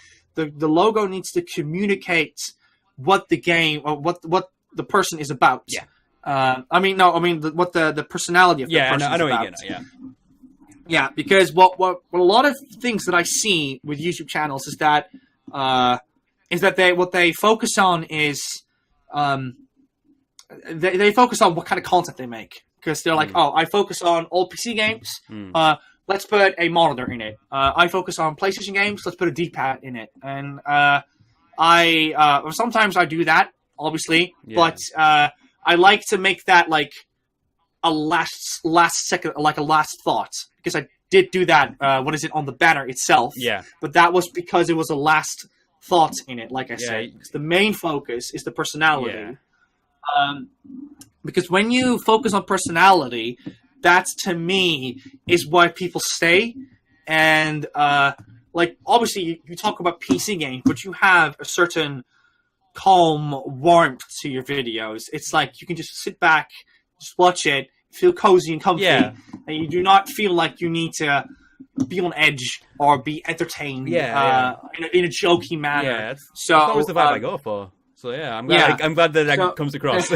logo needs to communicate what the game or what the person is about. Yeah. What the personality of the person is about. I know what you're getting at, yeah. Yeah, because what a lot of things that I see with YouTube channels is that what they focus on is they focus on what kind of content they make, because they're like, oh, I focus on all PC games. Let's put a monitor in it. I focus on PlayStation games. Let's put a D-pad in it. And sometimes I do that, obviously, but I like to make that like a last second, like a last thought, because I did do that. On the banner itself? Yeah. But that was because it was a last thought in it. Like I said, the main focus is the personality. Yeah. Because when you focus on personality, that to me is why people stay. And like obviously you talk about PC games, but you have a certain calm warmth to your videos. It's like you can just sit back, just watch it, feel cozy and comfy, and you do not feel like you need to be on edge or be entertained in a jokey manner. Yeah, that's always the vibe I go for. So yeah, I'm glad that comes across.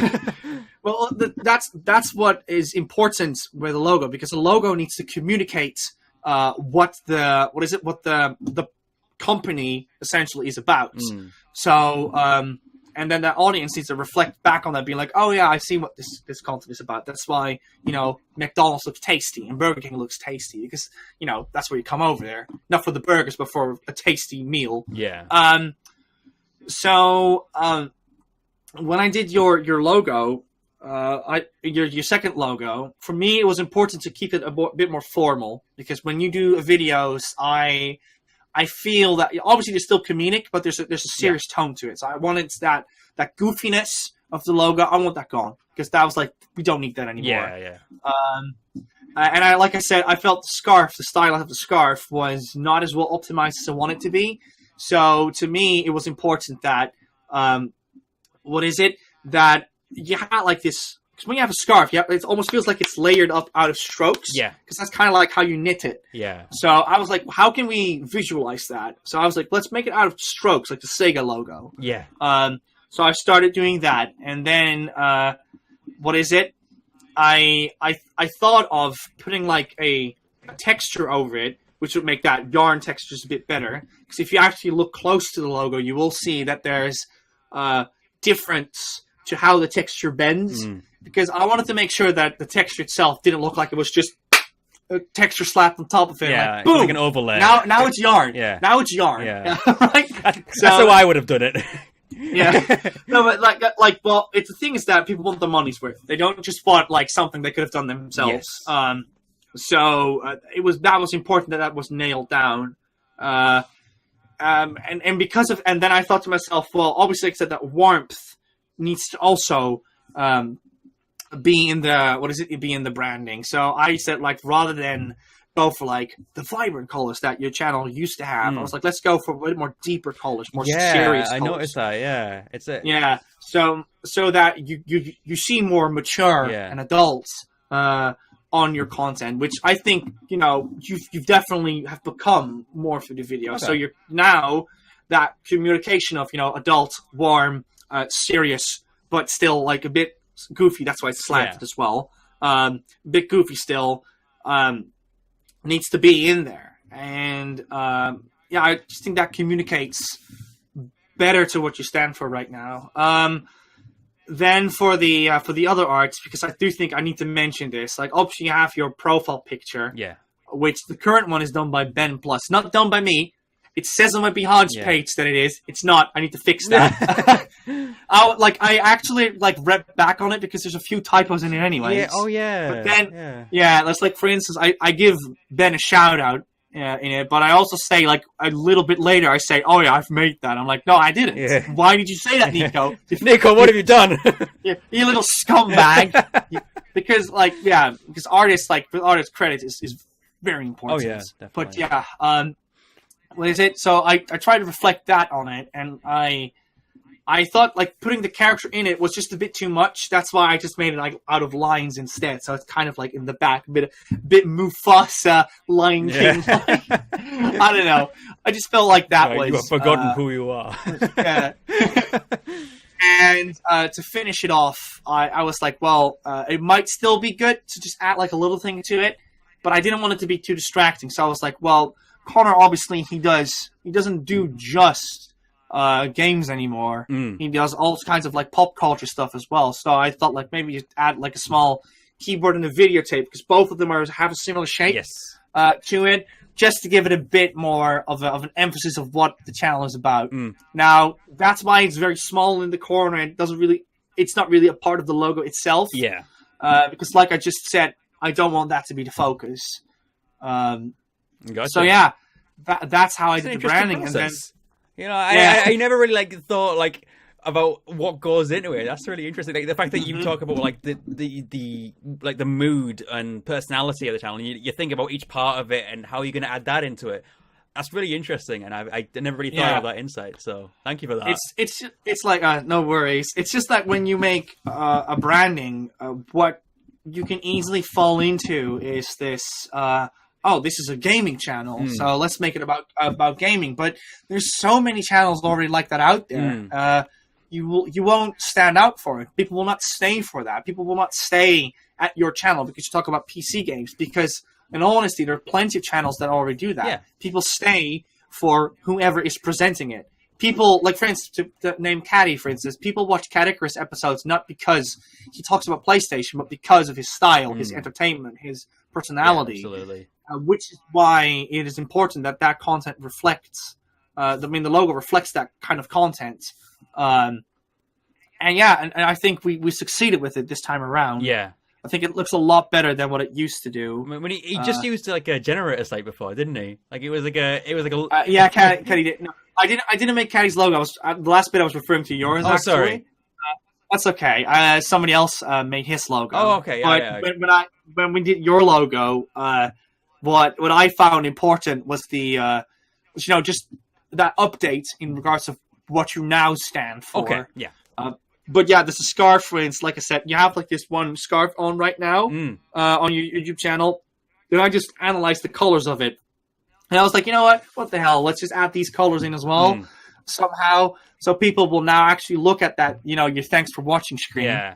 Well, that's what is important with a logo, because a logo needs to communicate what the company essentially is about. So and then the audience needs to reflect back on that, being like, oh yeah, I see what this content is about. That's why, McDonald's looks tasty and Burger King looks tasty, because, that's where you come over there. Not for the burgers, but for a tasty meal. Yeah. So when I did your logo, your second logo, for me it was important to keep it a bit more formal, because when you do videos, I feel that obviously they're still comedic, but there's a serious tone to it. So I wanted that goofiness of the logo. I want that gone because that was like, we don't need that anymore. Yeah. And I, like I said, I felt the style of the scarf was not as well optimized as I want it to be. So to me, it was important that, that you had like this, because when you have a scarf, it almost feels like it's layered up out of strokes. Yeah. Because that's kind of like how you knit it. Yeah. So I was like, how can we visualize that? So I was like, let's make it out of strokes, like the Sega logo. Yeah. So I started doing that. And then, I thought of putting like a texture over it, which would make that yarn texture just a bit better. Because if you actually look close to the logo, you will see that there's difference to how the texture bends. Because I wanted to make sure that the texture itself didn't look like it was just a texture slapped on top of it. Yeah, like, boom! like an overlay. Now it's yarn. Yeah. Now it's yarn. Yeah. Right? That's how I would have done it. Yeah. No, but well, the thing is that people want the money's worth. They don't just want like something they could have done themselves. Yes. That was important that was nailed down. And because of, and then I thought to myself, well, obviously, I said that warmth needs to also be in the branding. So I said, like, rather than go for like the vibrant colors that your channel used to have, I was like, let's go for a bit more deeper colors, more serious colors. I noticed that. Yeah, yeah. So that you see more mature and adults on your content, which I think you've definitely have become more through the video. Okay. So you're now that communication of adult, warm, serious, but still like a bit goofy. That's why it's slanted as well. A bit goofy still. Needs to be in there, and I just think that communicates better to what you stand for right now. Then for the other arts, because I do think I need to mention this. Like, obviously you have your profile picture, which the current one is done by Ben Plus, not done by me. It says on my Behance page that it is. It's not. I need to fix that. I actually read back on it because there's a few typos in it anyways. Yeah. Oh yeah. But then that's like, for instance, I give Ben a shout out in it, but I also say like a little bit later I say, oh yeah, I've made that. I'm like, no, I didn't. Yeah. Why did you say that, Nico? Nico, what have you done? You little scumbag. Because artists, like, with artist credit is very important. Oh yeah, definitely. But what is it? So I try to reflect that on it, and I thought like putting the character in it was just a bit too much. That's why I just made it like out of lines instead. So it's kind of like in the back, a bit Mufasa, Lion King. I don't know. I just felt like that was. You have forgotten who you are. Yeah. And to finish it off, I was like, well, it might still be good to just add like a little thing to it, but I didn't want it to be too distracting. So I was like, well, Connor, obviously, he doesn't do just games anymore. He does all kinds of like pop culture stuff as well. So I thought like maybe just add like a small keyboard and a videotape, because both of them have a similar shape to it, just to give it a bit more of an emphasis of what the channel is about. Now, that's why it's very small in the corner. It's not really a part of the logo itself. Yeah. Because like I just said, I don't want that to be the focus. Gotcha. So yeah, that's how I did the branding, process. And then I never really thought about what goes into it. That's really interesting. Like the fact that you talk about like the mood and personality of the channel, and you think about each part of it and how you're going to add that into it. That's really interesting, and I never really thought of that insight. So thank you for that. It's like no worries. It's just that when you make a branding, what you can easily fall into is this. This is a gaming channel, so let's make it about gaming. But there's so many channels already like that out there. You won't stand out for it. People will not stay for that. People will not stay at your channel because you talk about PC games. Because, in all honesty, there are plenty of channels that already do that. Yeah. People stay for whoever is presenting it. People, like, for instance, to name Caddy, for instance, people watch Cat Icarus episodes not because he talks about PlayStation, but because of his style, his entertainment, his personality. Yeah, absolutely. Which is why it is important that content reflects, the logo reflects that kind of content. And I think we succeeded with it this time around. Yeah. I think it looks a lot better than what it used to do. I mean, he just used like a generator site before, didn't he? Like it was like a. Caddy did. No, I didn't make Caddy's logo. The last bit I was referring to yours. Oh, actually. Sorry. That's okay. Somebody else made his logo. Oh, okay. Yeah, but when we did your logo, what I found important was just that update in regards to what you now stand for. Okay. Yeah. But yeah, there's a scarf, for instance. Like I said, you have like this one scarf on right now on your YouTube channel. Then I just analyzed the colors of it, and I was like, you know what the hell? Let's just add these colors in as well somehow, so people will now actually look at that. Your thanks for watching screen. Yeah.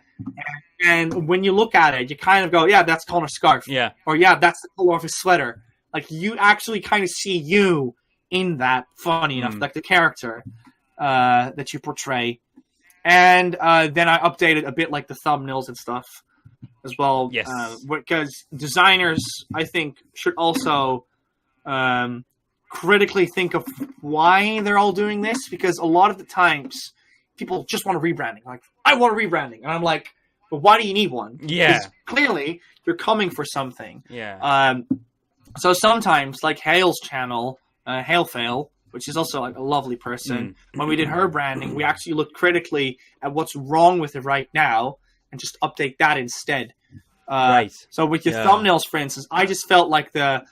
And when you look at it, you kind of go, yeah, that's Connor's scarf. Yeah. Or yeah, that's the color of his sweater. Like you actually kind of see you in that. Funny enough, like the character that you portray. And then I updated a bit like the thumbnails and stuff as well. Yes. Because designers, I think, should also critically think of why they're all doing this. Because a lot of the times, people just want a rebranding. Like, I want a rebranding. And I'm like, but why do you need one? Yeah. Because clearly, you're coming for something. Yeah. So sometimes, like Hale's channel, Halefail, which is also like a lovely person. When we did her branding, we actually looked critically at what's wrong with it right now and just update that instead. Right. So with your thumbnails, for instance, I just felt like the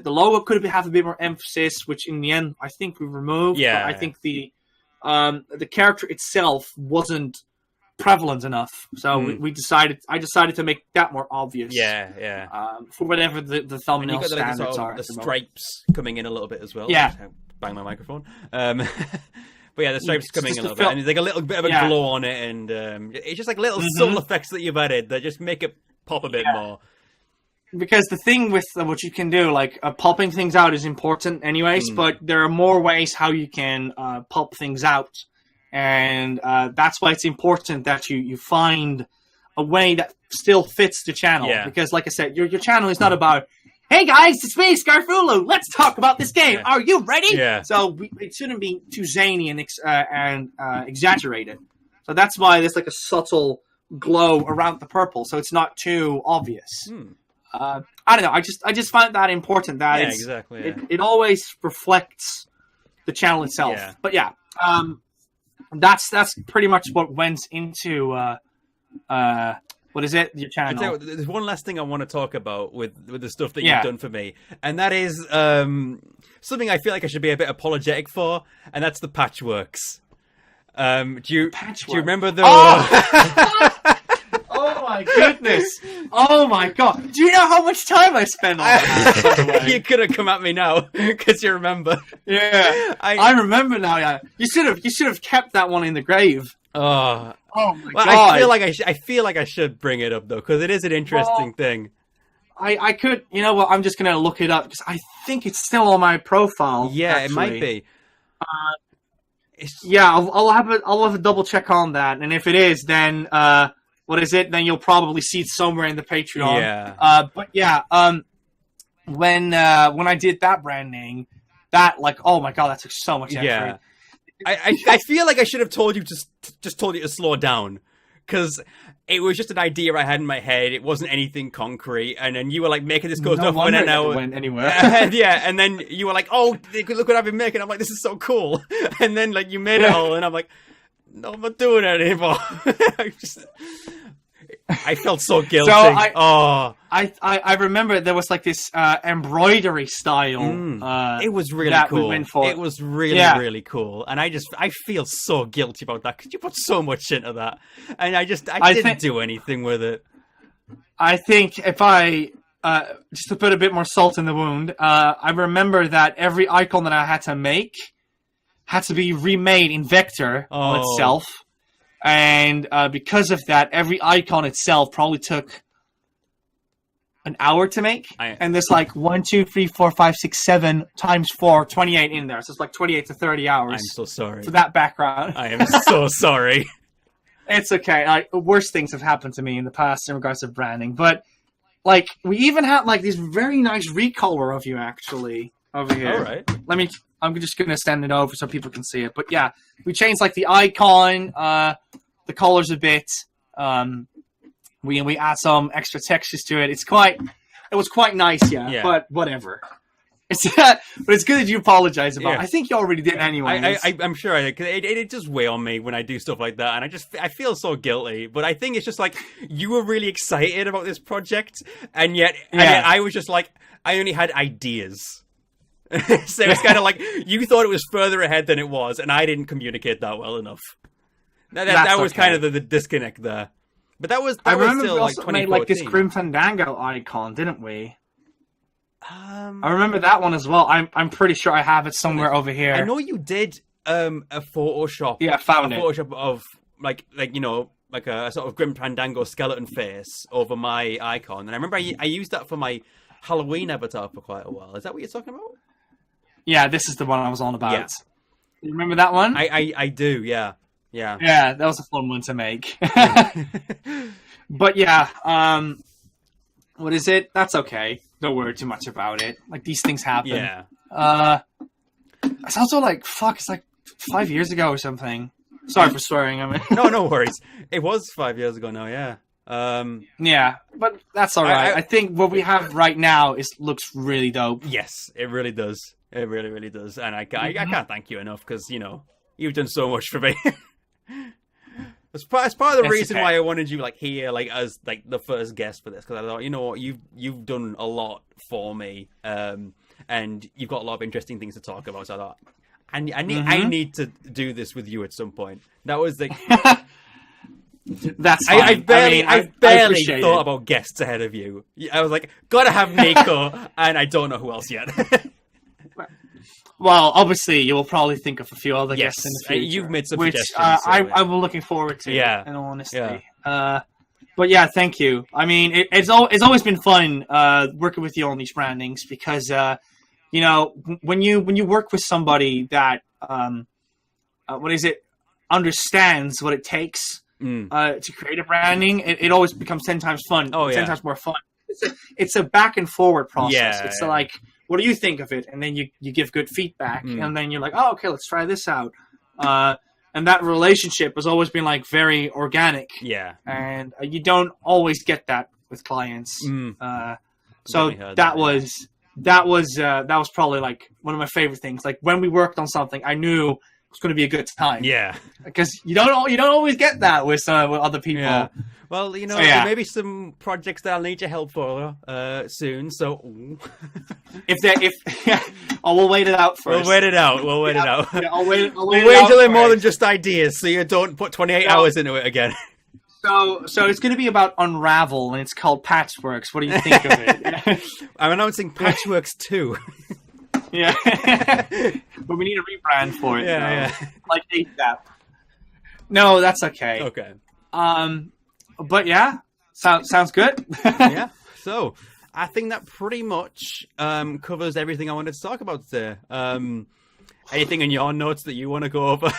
logo could have a bit more emphasis, which in the end I think we removed. Yeah. But I think the character itself wasn't prevalent enough, so I decided to make that more obvious. Yeah. For whatever the thumbnail and you got standards are. The stripes coming in a little bit as well. Yeah. Bang my microphone. But yeah, the stripes coming in a little bit, and there's like a little bit of a glow on it, and it's just like little subtle effects that you've added that just make it pop a bit more. Because the thing with what you can do, like popping things out is important anyways, but there are more ways how you can pop things out. And that's why it's important that you find a way that still fits the channel. Yeah. Because like I said, your channel is not about, hey guys, it's me, Scarfulhu. Let's talk about this game. Are you ready? Yeah. So it shouldn't be too zany and exaggerated. So that's why there's like a subtle glow around the purple, so it's not too obvious. I don't know. I just find that important. That it always reflects the channel itself. Yeah. But yeah, that's pretty much what went into what is it? Your channel. There's one last thing I want to talk about with the stuff that you've done for me, and that is something I feel like I should be a bit apologetic for, and that's the patchworks. Do you remember the? Oh my goodness! Oh my god! Do you know how much time I spent on that? You could have come at me now because you remember. Yeah, I remember now. Yeah, you should have kept that one in the grave. Oh my god! I feel like I should bring it up though because it is an interesting thing. I could, you know what? I'm just gonna look it up because I think it's still on my profile. Yeah, actually. It might be. Yeah, I'll have a double check on that, and if it is, then what is it? Then you'll probably see it somewhere in the Patreon. Yeah. But yeah, when I did that branding, that like, oh my god, that took so much effort. Yeah. I feel like I should have told you just told you to slow down because it was just an idea I had in my head. It wasn't anything concrete, and then you were like making this go no for an hour. Went anywhere. Yeah, and then you were like, "Oh, look what I've been making." I'm like, "This is so cool," and then like you made it all, and I'm like, "No, I'm not doing it anymore." I felt so guilty. So I remember there was like this embroidery style. It was really cool. It was really really cool, and I feel so guilty about that because you put so much into that, and I didn't do anything with it. I think if I just to put a bit more salt in the wound, I remember that every icon that I had to make had to be remade in vector on itself. And because of that, every icon itself probably took an hour to make. And there's like 1, 2, 3, 4, 5, 6, 7 times 4, 28 in there. So it's like 28 to 30 hours. I'm so sorry. For that background. I am so sorry. It's okay. Worse things have happened to me in the past in regards to branding. But like we even had like this very nice recolor of you actually over here. All right. I'm just going to stand it over so people can see it. But yeah, we changed like the icon, the colors a bit. We add some extra textures to it. It was quite nice, yeah. But whatever. but it's good that you apologize about. Yeah. I think you already did anyway. I'm sure I did, 'cause it just weigh on me when I do stuff like that, and I feel so guilty. But I think it's just like you were really excited about this project, and yet I was just like, I only had ideas. So it's kind of like you thought it was further ahead than it was, and I didn't communicate that well enough. That was kind of the disconnect there. But that was I remember still we like also made like this Grim Fandango icon, didn't we? I remember that one as well. I'm pretty sure I have it somewhere over here. I know you did a Photoshop. Yeah, I found it. Photoshop of like a sort of Grim Fandango skeleton face over my icon, and I remember I used that for my Halloween avatar for quite a while. Is that what you're talking about? Yeah, this is the one I was on about. Yeah. You remember that one? I do, yeah. Yeah, that was a fun one to make. But yeah, what is it? That's okay. Don't worry too much about it. Like, these things happen. Yeah. It's also like, fuck, it's like 5 years ago or something. Sorry for swearing, I mean. No worries. It was 5 years ago now, yeah. Yeah, but that's alright. I think what we have right now looks really dope. Yes, it really does. It really, really does. And I can't thank you enough, because, you've done so much for me. It's part of the reason why I wanted you here, as the first guest for this, because I thought, you know what, you've done a lot for me, and you've got a lot of interesting things to talk about. So I thought, I need to do this with you at some point. That was the. That's fine. I barely thought about guests ahead of you. I was like, gotta have Nico, and I don't know who else yet. Well, obviously, you will probably think of a few other guests in the future. You've made some which suggestions. I'm looking forward to. Yeah, in all honesty. Yeah. But yeah, thank you. I mean, it's always been fun working with you on these brandings, because when you work with somebody that understands what it takes to create a branding, it always becomes 10 times fun. Oh, 10 times more fun. It's a back and forward process. Yeah, it's like, what do you think of it? And then you give good feedback, and then you're like, oh, okay, let's try this out. And that relationship has always been very organic. Yeah. And you don't always get that with clients. So that was probably one of my favorite things. Like, when we worked on something, I knew it was going to be a good time. Yeah. Because you don't always get that with other people. Yeah. Well, there may be some projects that I'll need your help for soon. So, we'll wait it out first. We'll wait it out. Yeah, I'll wait till they're more than just ideas, so you don't put 28 hours into it again. So it's going to be about Unravel, and it's called Patchworks. What do you think of it? I'm announcing Patchworks 2. Yeah, but we need a rebrand for it. Yeah. Like ASAP. No, that's okay. Okay. But yeah, sounds good. Yeah. So I think that pretty much covers everything I wanted to talk about today. Anything in your notes that you want to go over?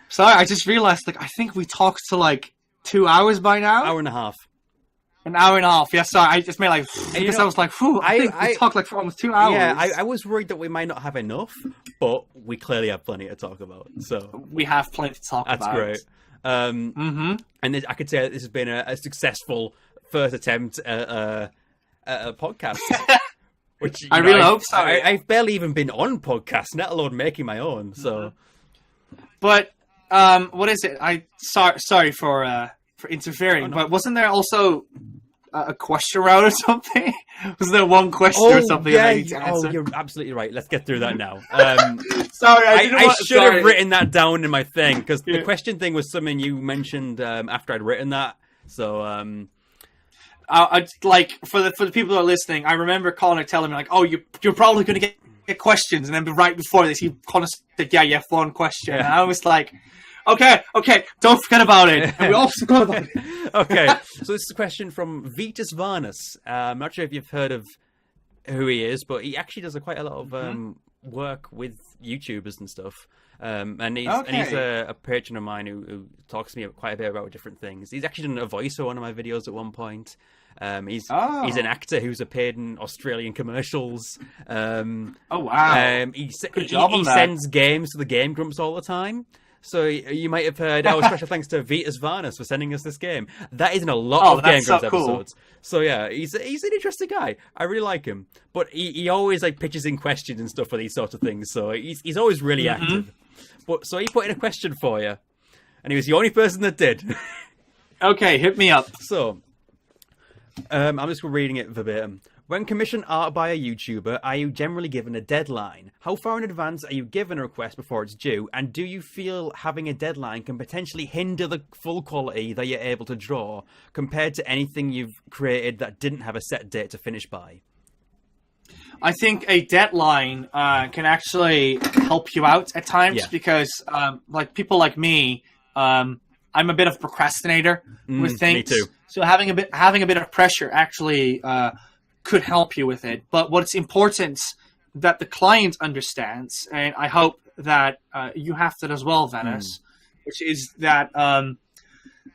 Sorry, I just realized I think we talked to 2 hours by now. Hour and a half. An hour and a half. Yeah, sorry. I just made because I was like, whew, I think we talked for almost 2 hours. Yeah, I was worried that we might not have enough, but we clearly have plenty to talk about. So we have plenty to talk about. That's great. And I could say that this has been a successful first attempt at a podcast. Which I really hope so. I've barely even been on podcasts, let alone making my own. So, but what is it? Sorry for interfering, but wasn't there also a question round or something? Was there one question or something that I need to answer? Oh, you're absolutely right. Let's get through that now. Sorry, I should have written that down in my thing, because the question thing was something you mentioned after I'd written that. So, for the people who are listening, I remember Connor telling me oh, you're probably going to get questions, and then right before this, he kind of said, "Yeah, you have one question," and I was like, Okay, don't forget about it. And we all forgot about it. Okay, so this is a question from Vitas Varnus. I'm not sure if you've heard of who he is, but he actually does quite a lot of work with YouTubers and stuff. And he's a patron of mine who talks to me quite a bit about different things. He's actually done a voice for one of my videos at one point. He's an actor who's appeared in Australian commercials. Oh wow! He sends games to the Game Grumps all the time. So you might have heard, special thanks to Vitas Varnus for sending us this game. That is in a lot of Game Grumps episodes. So yeah, he's an interesting guy. I really like him, but he always like pitches in questions and stuff for these sorts of things. So he's always really active. But so he put in a question for you, and he was the only person that did. Okay, hit me up. So I'm just reading it verbatim. When commissioned art by a YouTuber, are you generally given a deadline? How far in advance are you given a request before it's due? And do you feel having a deadline can potentially hinder the full quality that you're able to draw compared to anything you've created that didn't have a set date to finish by? I think a deadline can actually help you out at times because, like people like me, I'm a bit of a procrastinator with things. Me too. So having a bit of pressure actually could help you with it. But what's important that the client understands, and I hope that you have that as well, Venice, which is that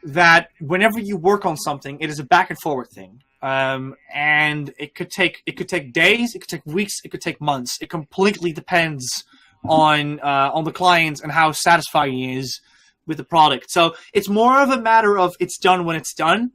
that whenever you work on something, it is a back and forward thing. And it could take days, it could take weeks, it could take months. It completely depends on the client and how satisfied he is with the product. So it's more of a matter of it's done when it's done.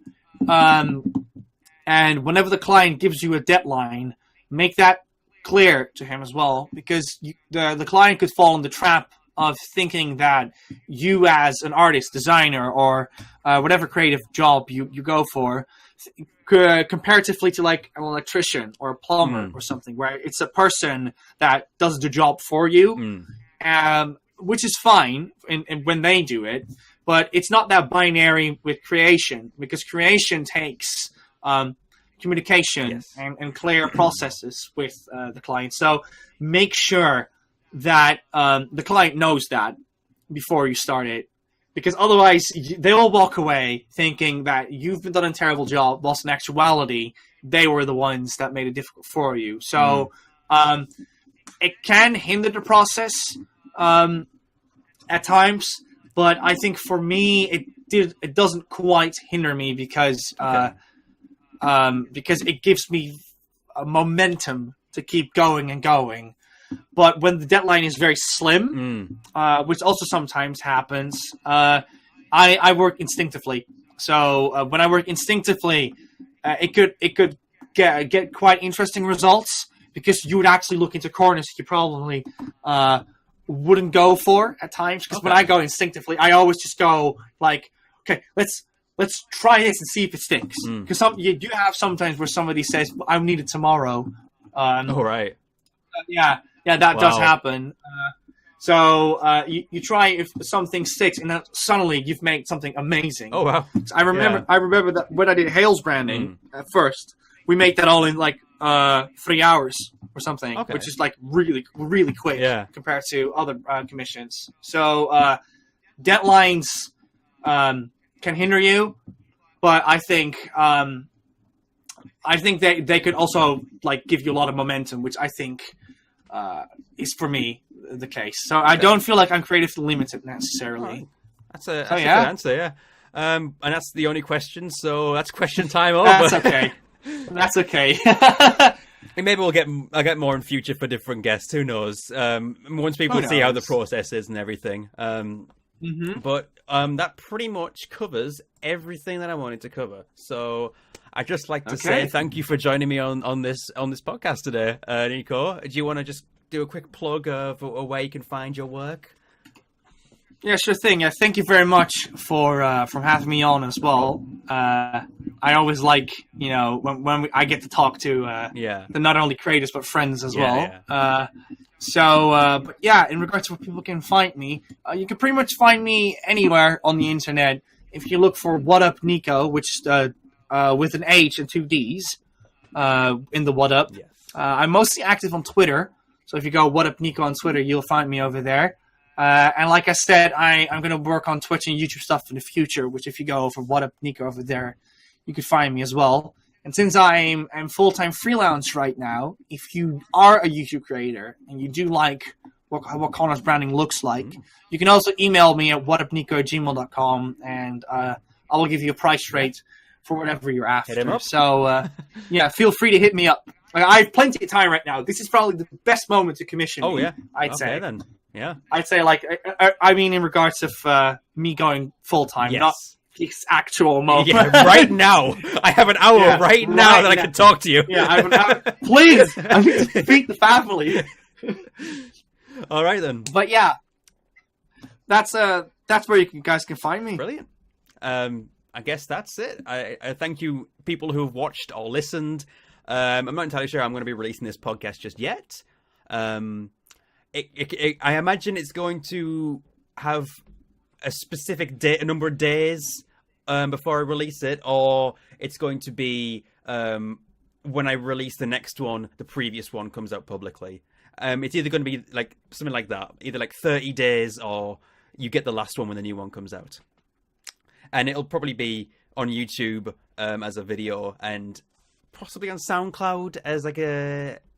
And whenever the client gives you a deadline, make that clear to him as well, because the client could fall in the trap of thinking that you as an artist, designer, or whatever creative job you go for, comparatively to like an electrician or a plumber or something, where it's a person that does the job for you, which is fine when they do it, but it's not that binary with creation, because creation takes communication and clear processes with the client. So make sure that the client knows that before you start it, because otherwise they will walk away thinking that you've been done a terrible job, whilst in actuality they were the ones that made it difficult for you. So it can hinder the process at times, but I think for me it doesn't quite hinder me because it gives me a momentum to keep going and going. But when the deadline is very slim, which also sometimes happens, I work instinctively. So when I work instinctively, it could get quite interesting results, because you would actually look into corners you probably wouldn't go for at times. Because when I go instinctively, I always just go like, okay, let's try this and see if it sticks. Because you do have sometimes where somebody says, I need it tomorrow. Right. Yeah, that does happen. So you try if something sticks, and then suddenly you've made something amazing. Oh wow! I remember that when I did Hales branding at first, we made that all in like 3 hours or something, which is like really really quick compared to other commissions. So deadlines can hinder you, but I think they could also like give you a lot of momentum, which I think is for me the case. So I don't feel like I'm creatively limited necessarily. That's a good answer, yeah. And that's the only question, so that's question time over. That's okay. That's okay. Maybe I'll get more in future for different guests. Who knows? Once people see how the process is and everything. But that pretty much covers everything that I wanted to cover. So I'd just like to say thank you for joining me on this podcast today, Nico. Do you want to just do a quick plug of where you can find your work? Yeah, sure thing. Thank you very much for having me on as well. I always like, when I get to talk to the not only creators but friends as well. But in regards to where people can find me, you can pretty much find me anywhere on the internet. If you look for WhaddupNico, which with an H and 2 Ds in the WhaddUp. Yes. I'm mostly active on Twitter, so if you go WhaddupNico on Twitter, you'll find me over there. And like I said, I'm going to work on Twitch and YouTube stuff in the future, which if you go over WhaddupNico over there, you can find me as well. And since I'm full-time freelance right now, if you are a YouTube creator and you do like what Connor's branding looks like, you can also email me at WhaddupNico@gmail.com, and I will give you a price rate for whatever you're after. Hit him up. So, feel free to hit me up. I have plenty of time right now. This is probably the best moment to commission me, I'd say. Then. Yeah. I'd say, in regards of me going full-time, not this actual moment. Yeah, right now. I have an hour right now that I can talk to you. Yeah, I have an hour. Please, I need to feed the family. All right then. But yeah, that's where you guys can find me. Brilliant. I guess that's it. I thank you, people who have watched or listened. I'm not entirely sure I'm going to be releasing this podcast just yet. I imagine it's going to have a specific day, a number of days before I release it, or it's going to be when I release the next one, the previous one comes out publicly. It's either going to be like something like that, either like 30 days, or you get the last one when the new one comes out. And it'll probably be on YouTube as a video, and possibly on SoundCloud as like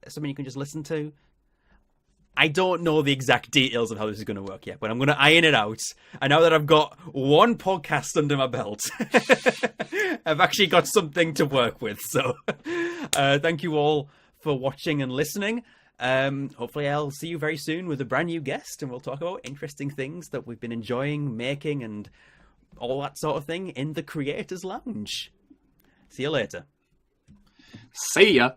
something you can just listen to. I don't know the exact details of how this is going to work yet, but I'm going to iron it out. And now that I've got one podcast under my belt, I've actually got something to work with. So thank you all for watching and listening. Hopefully I'll see you very soon with a brand new guest, and we'll talk about interesting things that we've been enjoying making and all that sort of thing in the Creators Lounge. See you later. See ya.